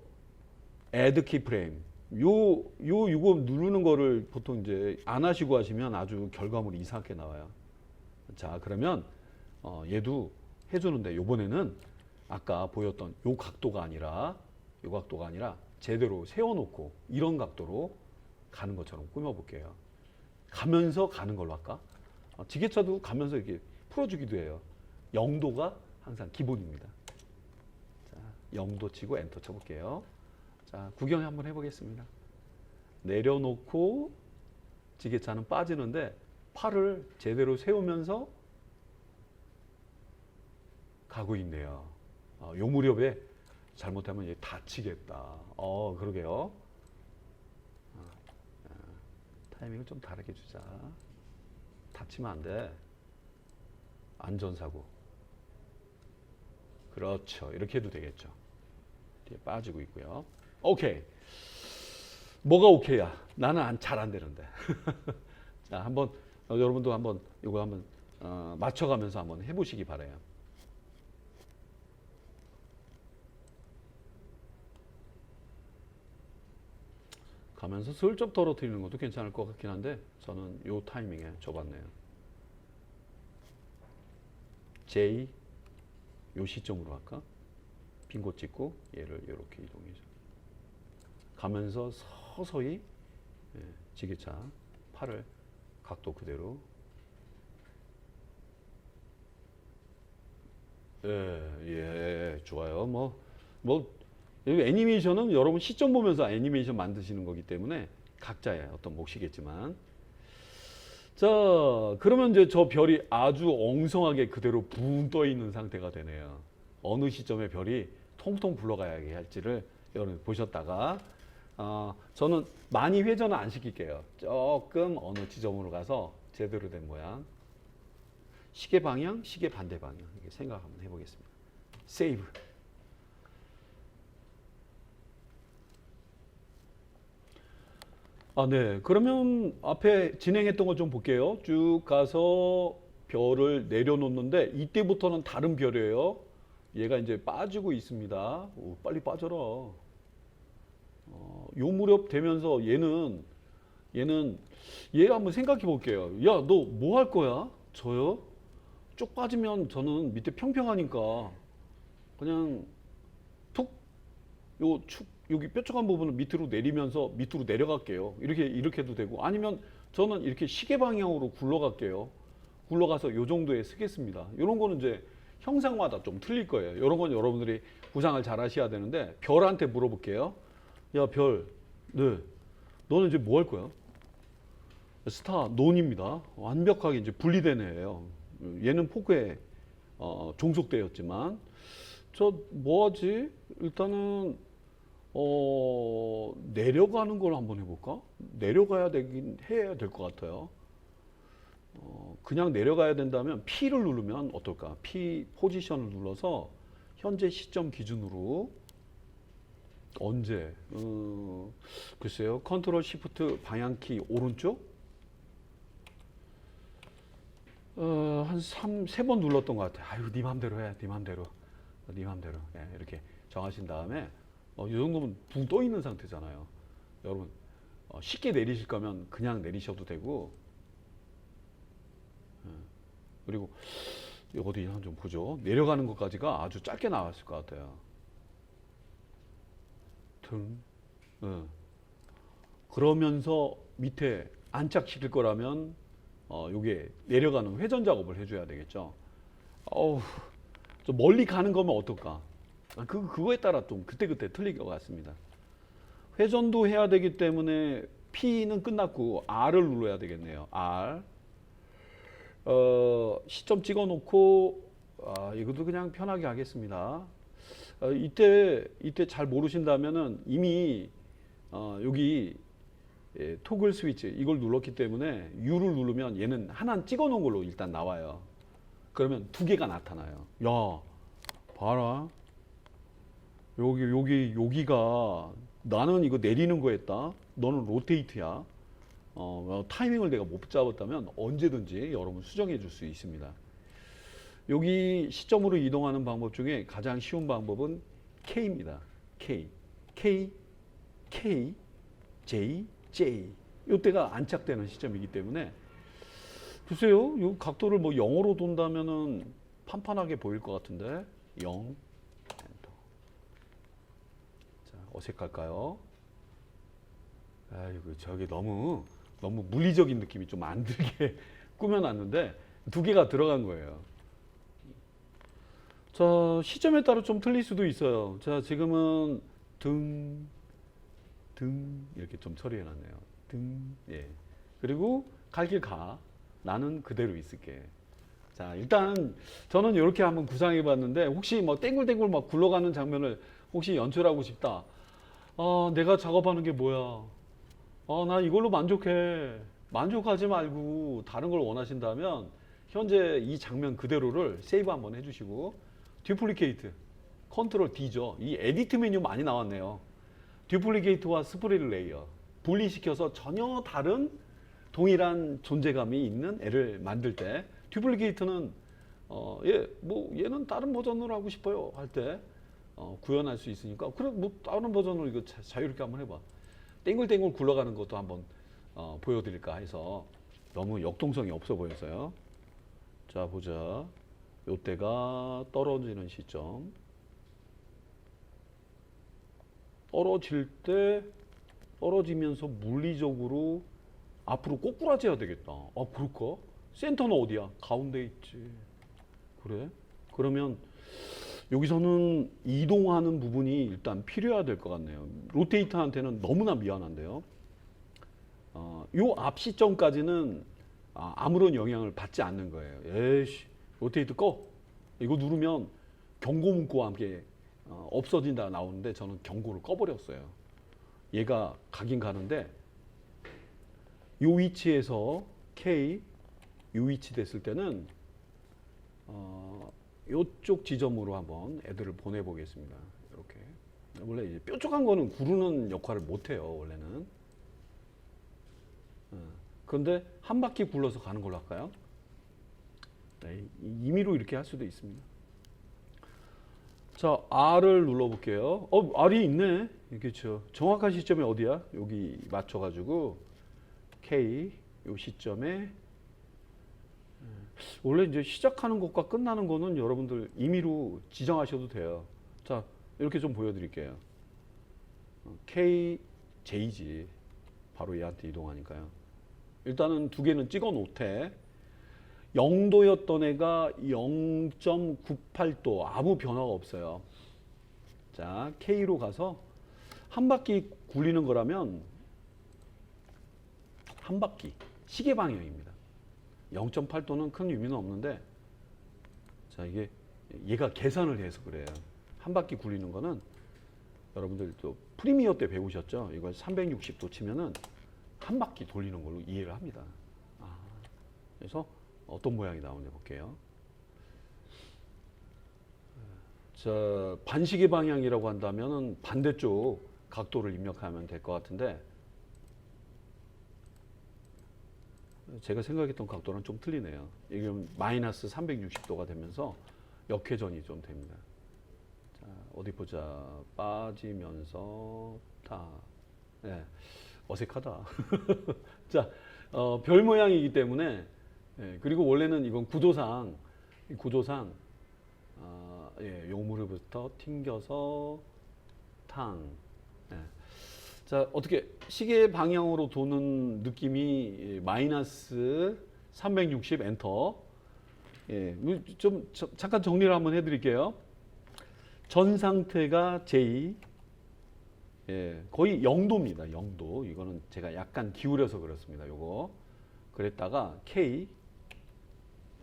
애드 키프레임. 요거 누르는 거를 보통 이제 안 하시고 하시면 아주 결과물이 이상하게 나와요. 자, 그러면 얘도 해주는데 요번에는 아까 보였던 요 각도가 아니라 제대로 세워놓고 이런 각도로 가는 것처럼 꾸며볼게요. 가면서 가는 걸로 할까? 지게차도 가면서 이렇게 풀어주기도 해요. 0도가 항상 기본입니다. 자, 0도 치고 엔터 쳐볼게요. 자, 구경 한번 해보겠습니다. 내려놓고 지게차는 빠지는데 팔을 제대로 세우면서 가고 있네요. 요 무렵에 잘못하면 얘 다치겠다. 그러게요. 타이밍을 좀 다르게 주자. 다치면 안 돼. 안전사고. 그렇죠. 이렇게 해도 되겠죠. 뒤에 빠지고 있고요. 오케이. 뭐가 오케이야? 나는 잘 안 되는데. 자, 한번 여러분도 한번 이거 한번 맞춰가면서 한번 해보시기 바라요. 가면서 슬쩍 떨어뜨리는 것도 괜찮을 것 같긴 한데 저는 요 타이밍에 줘봤네요. J 요 시점으로 할까? 빈 곳 찍고 얘를 이렇게 이동해줘. 가면서 서서히 지게차 팔을 각도 그대로. 좋아요. 여기 애니메이션은 여러분 시점 보면서 애니메이션 만드시는 거기 때문에 각자의 어떤 몫이겠지만. 자, 그러면 이제 저 별이 아주 엉성하게 그대로 붕 떠 있는 상태가 되네요. 어느 시점에 별이 통통 굴러가야 할지를 여러분 보셨다가, 저는 많이 회전은 안 시킬게요. 조금 어느 지점으로 가서 제대로 된 모양. 시계 방향, 시계 반대 방향. 이렇게 생각 한번 해보겠습니다. 세이브. 네. 그러면 앞에 진행했던 거 좀 볼게요. 쭉 가서 별을 내려놓는데 이때부터는 다른 별이에요. 얘가 이제 빠지고 있습니다. 오, 빨리 빠져라. 요 무렵 되면서 얘 한번 생각해 볼게요. 야, 너 뭐 할 거야? 저요? 쭉 빠지면 저는 밑에 평평하니까 그냥 툭, 여기 뾰족한 부분을 밑으로 내리면서 밑으로 내려갈게요. 이렇게 해도 되고, 아니면 저는 이렇게 시계 방향으로 굴러갈게요. 굴러가서 요 정도에 쓰겠습니다. 이런 거는 이제 형상마다 좀 틀릴 거예요. 이런 건 여러분들이 구상을 잘 하셔야 되는데, 별한테 물어볼게요. 야, 별, 네, 너는 이제 뭐 할 거야? 스타, 논입니다. 완벽하게 이제 분리된 애예요. 얘는 포크에 종속되었지만, 저 뭐하지? 일단은 내려가는 걸 한번 해볼까? 내려가야 되긴 해야 될 것 같아요. 그냥 내려가야 된다면 P를 누르면 어떨까? P 포지션을 눌러서 현재 시점 기준으로 언제? 글쎄요. 컨트롤 시프트 방향키 오른쪽? 한 3번 눌렀던 것 같아요. 아유, 네 맘대로 해. 네 맘대로. 네 맘대로. 이렇게 정하신 다음에 이 정도면 붕 떠 있는 상태잖아요. 여러분, 쉽게 내리실 거면 그냥 내리셔도 되고, 그리고 어디 좀 보죠. 내려가는 것까지가 아주 짧게 나왔을 것 같아요. 그러면서 밑에 안착시킬 거라면 요게 내려가는 회전 작업을 해줘야 되겠죠. 좀 멀리 가는 거면 어떨까? 그거에 따라 좀 그때그때 틀릴 것 같습니다. 회전도 해야 되기 때문에 P는 끝났고 R을 눌러야 되겠네요. R. 시점 찍어 놓고, 이것도 그냥 편하게 하겠습니다. 이때 잘 모르신다면은 이미 여기 토글 스위치 이걸 눌렀기 때문에 U를 누르면 얘는 하나 찍어 놓은 걸로 일단 나와요. 그러면 두 개가 나타나요. 야, 봐라. 여기가 나는 이거 내리는 거 했다. 너는 로테이트야. 타이밍을 내가 못 잡았다면 언제든지 여러분 수정해 줄 수 있습니다. 여기 시점으로 이동하는 방법 중에 가장 쉬운 방법은 K입니다. K, J. 이때가 안착되는 시점이기 때문에, 글쎄요, 이 각도를 뭐 0으로 돈다면은 판판하게 보일 것 같은데, 0. 자, 어색할까요? 아이고, 저기 너무 물리적인 느낌이 좀 안 들게 꾸며놨는데 두 개가 들어간 거예요. 자, 시점에 따라 좀 틀릴 수도 있어요. 자, 지금은 등 이렇게 좀 처리해놨네요. 예. 그리고 갈 길 가. 나는 그대로 있을게. 자, 일단 저는 이렇게 한번 구상해봤는데, 혹시 뭐 땡굴땡굴 막 굴러가는 장면을 혹시 연출하고 싶다. 내가 작업하는 게 뭐야? 나 이걸로 만족해. 만족하지 말고 다른 걸 원하신다면 현재 이 장면 그대로를 세이브 한번 해주시고, 듀플리케이트, 컨트롤 D죠. 이 에디트 메뉴 많이 나왔네요. 듀플리케이트와 스프레드 레이어 분리시켜서 전혀 다른 동일한 존재감이 있는 애를 만들 때, 듀플리케이트는 얘는 다른 버전으로 하고 싶어요 할 때 구현할 수 있으니까, 그래 뭐 다른 버전으로 이거 자유롭게 한번 해봐. 땡글땡글 굴러가는 것도 한번 보여드릴까 해서 너무 역동성이 없어 보여서요. 자, 보자. 요때가 떨어지는 시점. 떨어질 때 떨어지면서 물리적으로 앞으로 꼬꾸라져야 되겠다. 아, 그럴까? 센터는 어디야? 가운데 있지. 그래? 그러면 여기서는 이동하는 부분이 일단 필요해야 될 것 같네요. 로테이터한테는 너무나 미안한데요. 요 앞 시점까지는 아무런 영향을 받지 않는 거예요. 에이씨, 로테이터 꺼. 이거 누르면 경고 문구와 함께 없어진다 나오는데 저는 경고를 꺼버렸어요. 얘가 가긴 가는데 요 위치에서 K 요 위치 됐을 때는 요쪽 지점으로 한번 애들을 보내보겠습니다. 이렇게. 원래 이제 뾰족한 거는 구르는 역할을 못해요. 원래는. 그런데 한 바퀴 굴러서 가는 걸로 할까요? 네, 임의로 이렇게 할 수도 있습니다. 자, R을 눌러볼게요. R이 있네. 그렇죠. 정확한 시점이 어디야? 여기 맞춰가지고 K 요 시점에 원래 이제 시작하는 것과 끝나는 거는 여러분들 임의로 지정하셔도 돼요. 자, 이렇게 좀 보여드릴게요. K, J지. 바로 얘한테 이동하니까요. 일단은 두 개는 찍어 놓되 0도였던 애가 0.98도 아무 변화가 없어요. 자, K로 가서 한 바퀴 굴리는 거라면 한 바퀴 시계 방향입니다. 0.8도는 큰 의미는 없는데 자, 이게 얘가 계산을 해서 그래요. 한 바퀴 굴리는 거는 여러분들 또 프리미어 때 배우셨죠? 이걸 360도 치면은 한 바퀴 돌리는 걸로 이해를 합니다. 그래서 어떤 모양이 나오는지 볼게요. 자, 반시계 방향이라고 한다면은 반대쪽 각도를 입력하면 될 것 같은데 제가 생각했던 각도랑 좀 틀리네요. 이게 마이너스 360도가 되면서 역회전이 좀 됩니다. 자, 어디 보자. 빠지면서 네, 어색하다. 자, 별 모양이기 때문에 그리고 원래는 이건 구조상 예, 요 무릎부터 튕겨서 자, 어떻게 시계 방향으로 도는 느낌이 마이너스 360 엔터. 예, 좀 잠깐 정리를 한번 해드릴게요. 전 상태가 J, 예, 거의 0도입니다. 0도. 이거는 제가 약간 기울여서 그렇습니다. 요거. 그랬다가 K,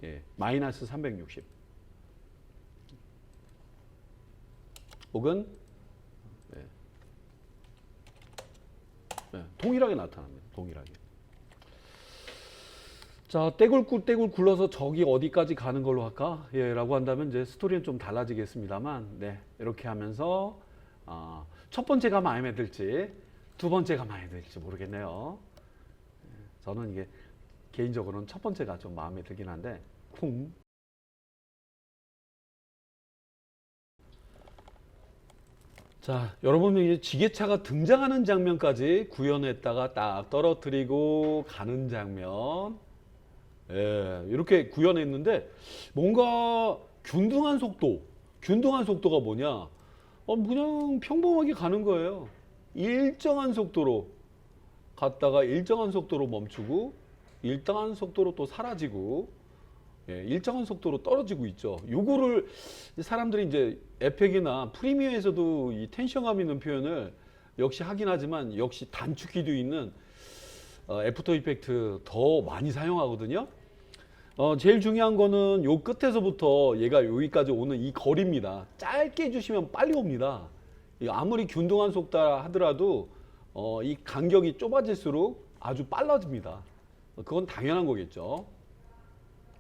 예, 마이너스 360. 혹은 동일하게 나타납니다. 동일하게. 자, 떼굴 굴러서 저기 어디까지 가는 걸로 할까? 예, 라고 한다면 이제 스토리는 좀 달라지겠습니다만, 네, 이렇게 하면서 첫 번째가 마음에 들지, 두 번째가 마음에 들지 모르겠네요. 저는 이게 개인적으로는 첫 번째가 좀 마음에 들긴 한데, 쿵. 자, 여러분은 이제 지게차가 등장하는 장면까지 구현했다가 딱 떨어뜨리고 가는 장면. 예, 이렇게 구현했는데 뭔가 균등한 속도가 뭐냐? 그냥 평범하게 가는 거예요. 일정한 속도로 갔다가 일정한 속도로 멈추고 일정한 속도로 또 사라지고 예, 일정한 속도로 떨어지고 있죠. 요거를 사람들이 이제 에펙이나 프리미어에서도 이 텐션감 있는 표현을 역시 하긴 하지만 역시 단축키도 있는 애프터 이펙트 더 많이 사용하거든요. 제일 중요한 거는 요 끝에서부터 얘가 여기까지 오는 이 거리입니다. 짧게 해주시면 빨리 옵니다. 아무리 균등한 속도라 하더라도 이 간격이 좁아질수록 아주 빨라집니다. 그건 당연한 거겠죠.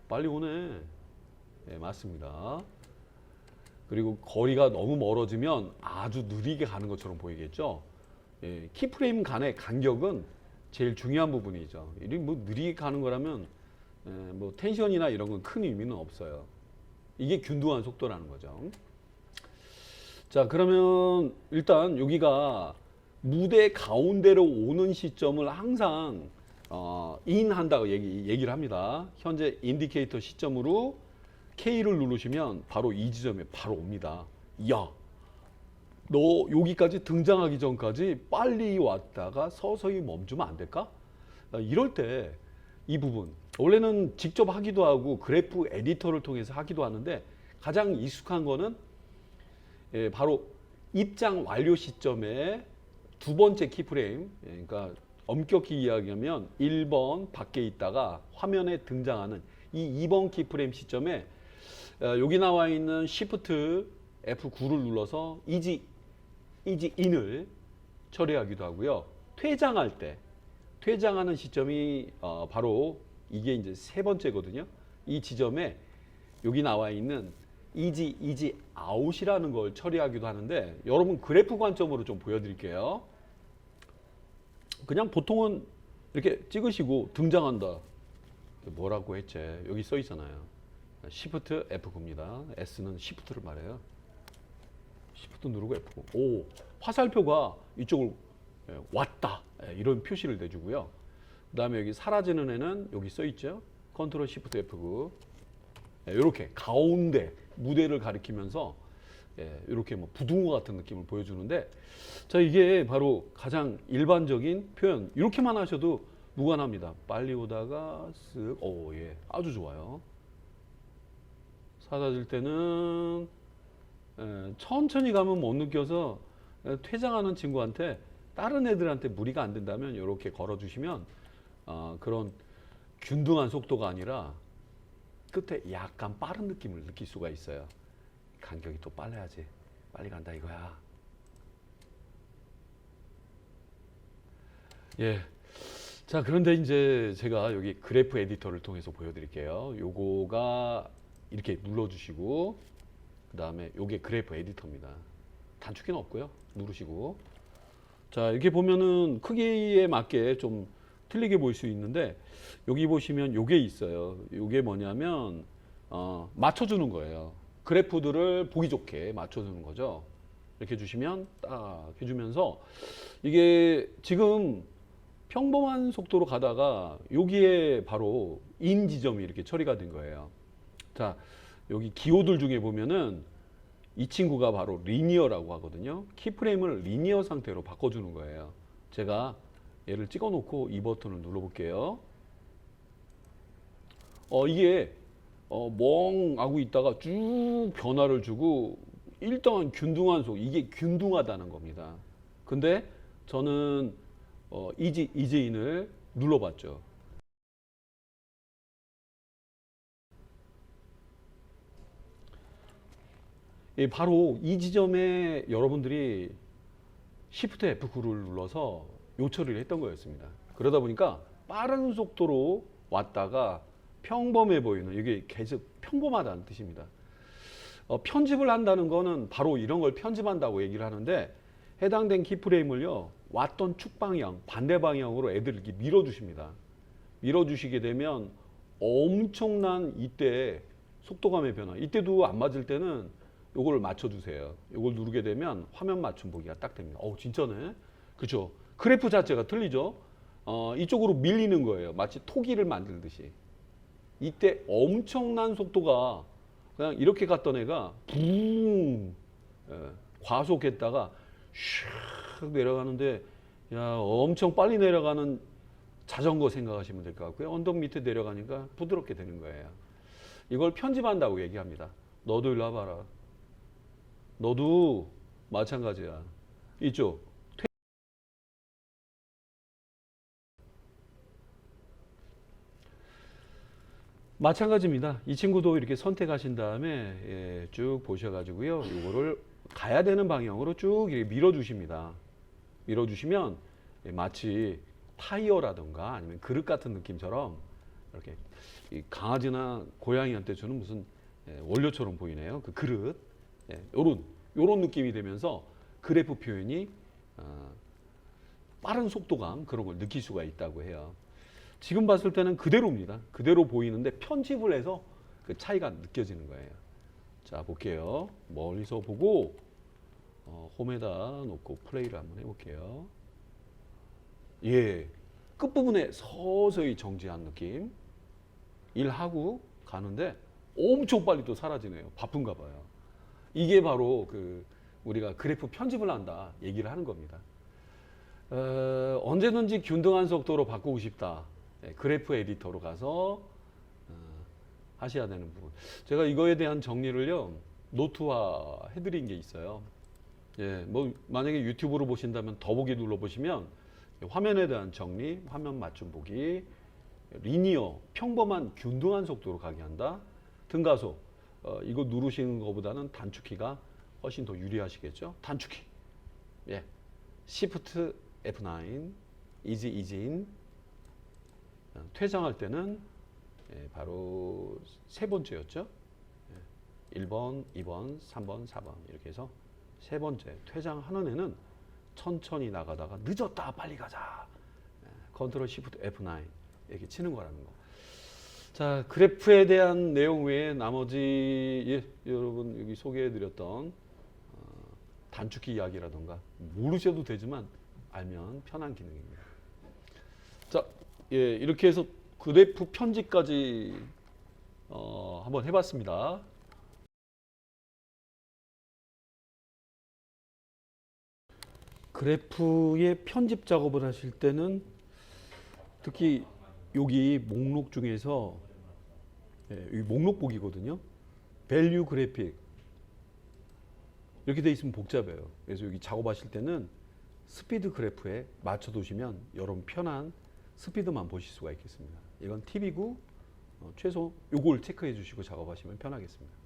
빨리 오네. 네, 맞습니다. 그리고 거리가 너무 멀어지면 아주 느리게 가는 것처럼 보이겠죠. 예, 키프레임 간의 간격은 제일 중요한 부분이죠. 이 뭐 느리게 가는 거라면 뭐 텐션이나 이런 건 큰 의미는 없어요. 이게 균등한 속도라는 거죠. 자, 그러면 일단 여기가 무대 가운데로 오는 시점을 항상 인한다고 얘기를 합니다. 현재 인디케이터 시점으로 K를 누르시면 바로 이 지점에 바로 옵니다. 야, 너 여기까지 등장하기 전까지 빨리 왔다가 서서히 멈추면 안 될까? 이럴 때 이 부분 원래는 직접 하기도 하고 그래프 에디터를 통해서 하기도 하는데 가장 익숙한 거는 바로 입장 완료 시점에 두 번째 키프레임, 그러니까 엄격히 이야기하면 1번 밖에 있다가 화면에 등장하는 이 2번 키프레임 시점에 여기 나와 있는 Shift F9를 눌러서 이지 인을 처리하기도 하고요. 퇴장할 때 퇴장하는 시점이 바로 이게 이제 세 번째거든요. 이 지점에 여기 나와 있는 이지 아웃이라는 걸 처리하기도 하는데 여러분 그래프 관점으로 좀 보여드릴게요. 그냥 보통은 이렇게 찍으시고 등장한다. 뭐라고 했지? 여기 써 있잖아요. Shift F9입니다. S는 Shift를 말해요. Shift 누르고 F9. 오, 화살표가 이쪽으로 왔다. 이런 표시를 내주고요. 그 다음에 여기 사라지는 애는 여기 써 있죠. 컨트롤 Shift F9. 이렇게 가운데 무대를 가리키면서 이렇게 뭐 부등호 같은 느낌을 보여주는데 자 이게 바로 가장 일반적인 표현. 이렇게만 하셔도 무관합니다. 빨리 오다가 쓱, 오, 예, 아주 좋아요. 사라질 때는 천천히 가면 못 느껴서 퇴장하는 친구한테 다른 애들한테 무리가 안 된다면 이렇게 걸어주시면 그런 균등한 속도가 아니라 끝에 약간 빠른 느낌을 느낄 수가 있어요. 간격이 또 빨라야지. 빨리 간다 이거야. 예. 자, 그런데 이제 제가 여기 그래프 에디터를 통해서 보여드릴게요. 요거가 이렇게 눌러주시고, 그 다음에 요게 그래프 에디터입니다. 단축키는 없고요. 누르시고. 자, 이렇게 보면은 크기에 맞게 좀 틀리게 보일 수 있는데, 여기 보시면 요게 있어요. 요게 뭐냐면, 맞춰주는 거예요. 그래프들을 보기 좋게 맞춰주는 거죠. 이렇게 주시면 딱 해주면서, 이게 지금 평범한 속도로 가다가 여기에 바로 인 지점이 이렇게 처리가 된 거예요. 자, 여기 기호들 중에 보면은 이 친구가 바로 리니어라고 하거든요. 키프레임을 리니어 상태로 바꿔주는 거예요. 제가 얘를 찍어 놓고 이 버튼을 눌러 볼게요. 이게 멍 하고 있다가 쭉 변화를 주고 일정한 균등한 속, 이게 균등하다는 겁니다. 근데 저는 이지인을 눌러봤죠. 바로 이 지점에 여러분들이 Shift F9를 눌러서 요처리를 했던 거였습니다. 그러다 보니까 빠른 속도로 왔다가 평범해 보이는, 이게 계속 평범하다는 뜻입니다. 편집을 한다는 거는 바로 이런 걸 편집한다고 얘기를 하는데 해당된 키프레임을요, 왔던 축 방향, 반대 방향으로 애들 이렇게 밀어주십니다. 밀어주시게 되면 엄청난 이때 속도감의 변화. 이때도 안 맞을 때는 요거를 맞춰주세요. 요걸 누르게 되면 화면 맞춤 보기가 딱 됩니다. 진짜네. 그죠? 그래프 자체가 틀리죠? 이쪽으로 밀리는 거예요. 마치 토기를 만들듯이. 이때 엄청난 속도가 그냥 이렇게 갔던 애가 붕 과속했다가 슉 내려가는데 야 엄청 빨리 내려가는 자전거 생각하시면 될 것 같고요. 언덕 밑에 내려가니까 부드럽게 되는 거예요. 이걸 편집한다고 얘기합니다. 너도 일로 와봐라. 너도 마찬가지야. 이쪽 마찬가지입니다. 이 친구도 이렇게 선택하신 다음에 쭉 보셔가지고요. 이거를 가야 되는 방향으로 쭉 이렇게 밀어주십니다. 밀어주시면 마치 타이어라든가 아니면 그릇 같은 느낌처럼 이렇게 강아지나 고양이한테 주는 무슨 원료처럼 보이네요. 그 그릇. 요런 느낌이 되면서 그래프 표현이 빠른 속도감 그런 걸 느낄 수가 있다고 해요. 지금 봤을 때는 그대로입니다. 그대로 보이는데 편집을 해서 그 차이가 느껴지는 거예요. 자, 볼게요. 멀리서 보고 홈에다 놓고 플레이를 한번 해볼게요. 예, 끝부분에 서서히 정지한 느낌. 일하고 가는데 엄청 빨리 또 사라지네요. 바쁜가 봐요. 이게 바로 그 우리가 그래프 편집을 한다 얘기를 하는 겁니다. 언제든지 균등한 속도로 바꾸고 싶다. 그래프 에디터로 가서 하셔야 되는 부분. 제가 이거에 대한 정리를요 노트화 해드린 게 있어요. 예, 뭐 만약에 유튜브로 보신다면 더보기 눌러보시면 화면에 대한 정리, 화면 맞춤 보기, 리니어, 평범한 균등한 속도로 가게 한다. 등가속, 이거 누르시는 것보다는 단축키가 훨씬 더 유리하시겠죠. 단축키, 예, Shift F9, Easy in. 퇴장할 때는 바로 세 번째였죠. 1번, 2번, 3번, 4번 이렇게 해서 세 번째 퇴장하는 애는 천천히 나가다가 늦었다 빨리 가자. 컨트롤 시프트 F9 이렇게 치는 거라는 거. 자, 그래프에 대한 내용 외에 나머지 여러분 여기 소개해드렸던 단축키 이야기라던가 모르셔도 되지만 알면 편한 기능입니다. 자, 예, 이렇게 해서 그래프 편집까지 한번 해봤습니다. 그래프의 편집 작업을 하실 때는 특히 여기 목록 중에서 여기 목록 보기거든요. 밸류 그래픽 이렇게 돼 있으면 복잡해요. 그래서 여기 작업하실 때는 스피드 그래프에 맞춰 두시면 여러분 편한 스피드만 보실 수가 있겠습니다. 이건 팁이고 최소 요걸 체크해 주시고 작업하시면 편하겠습니다.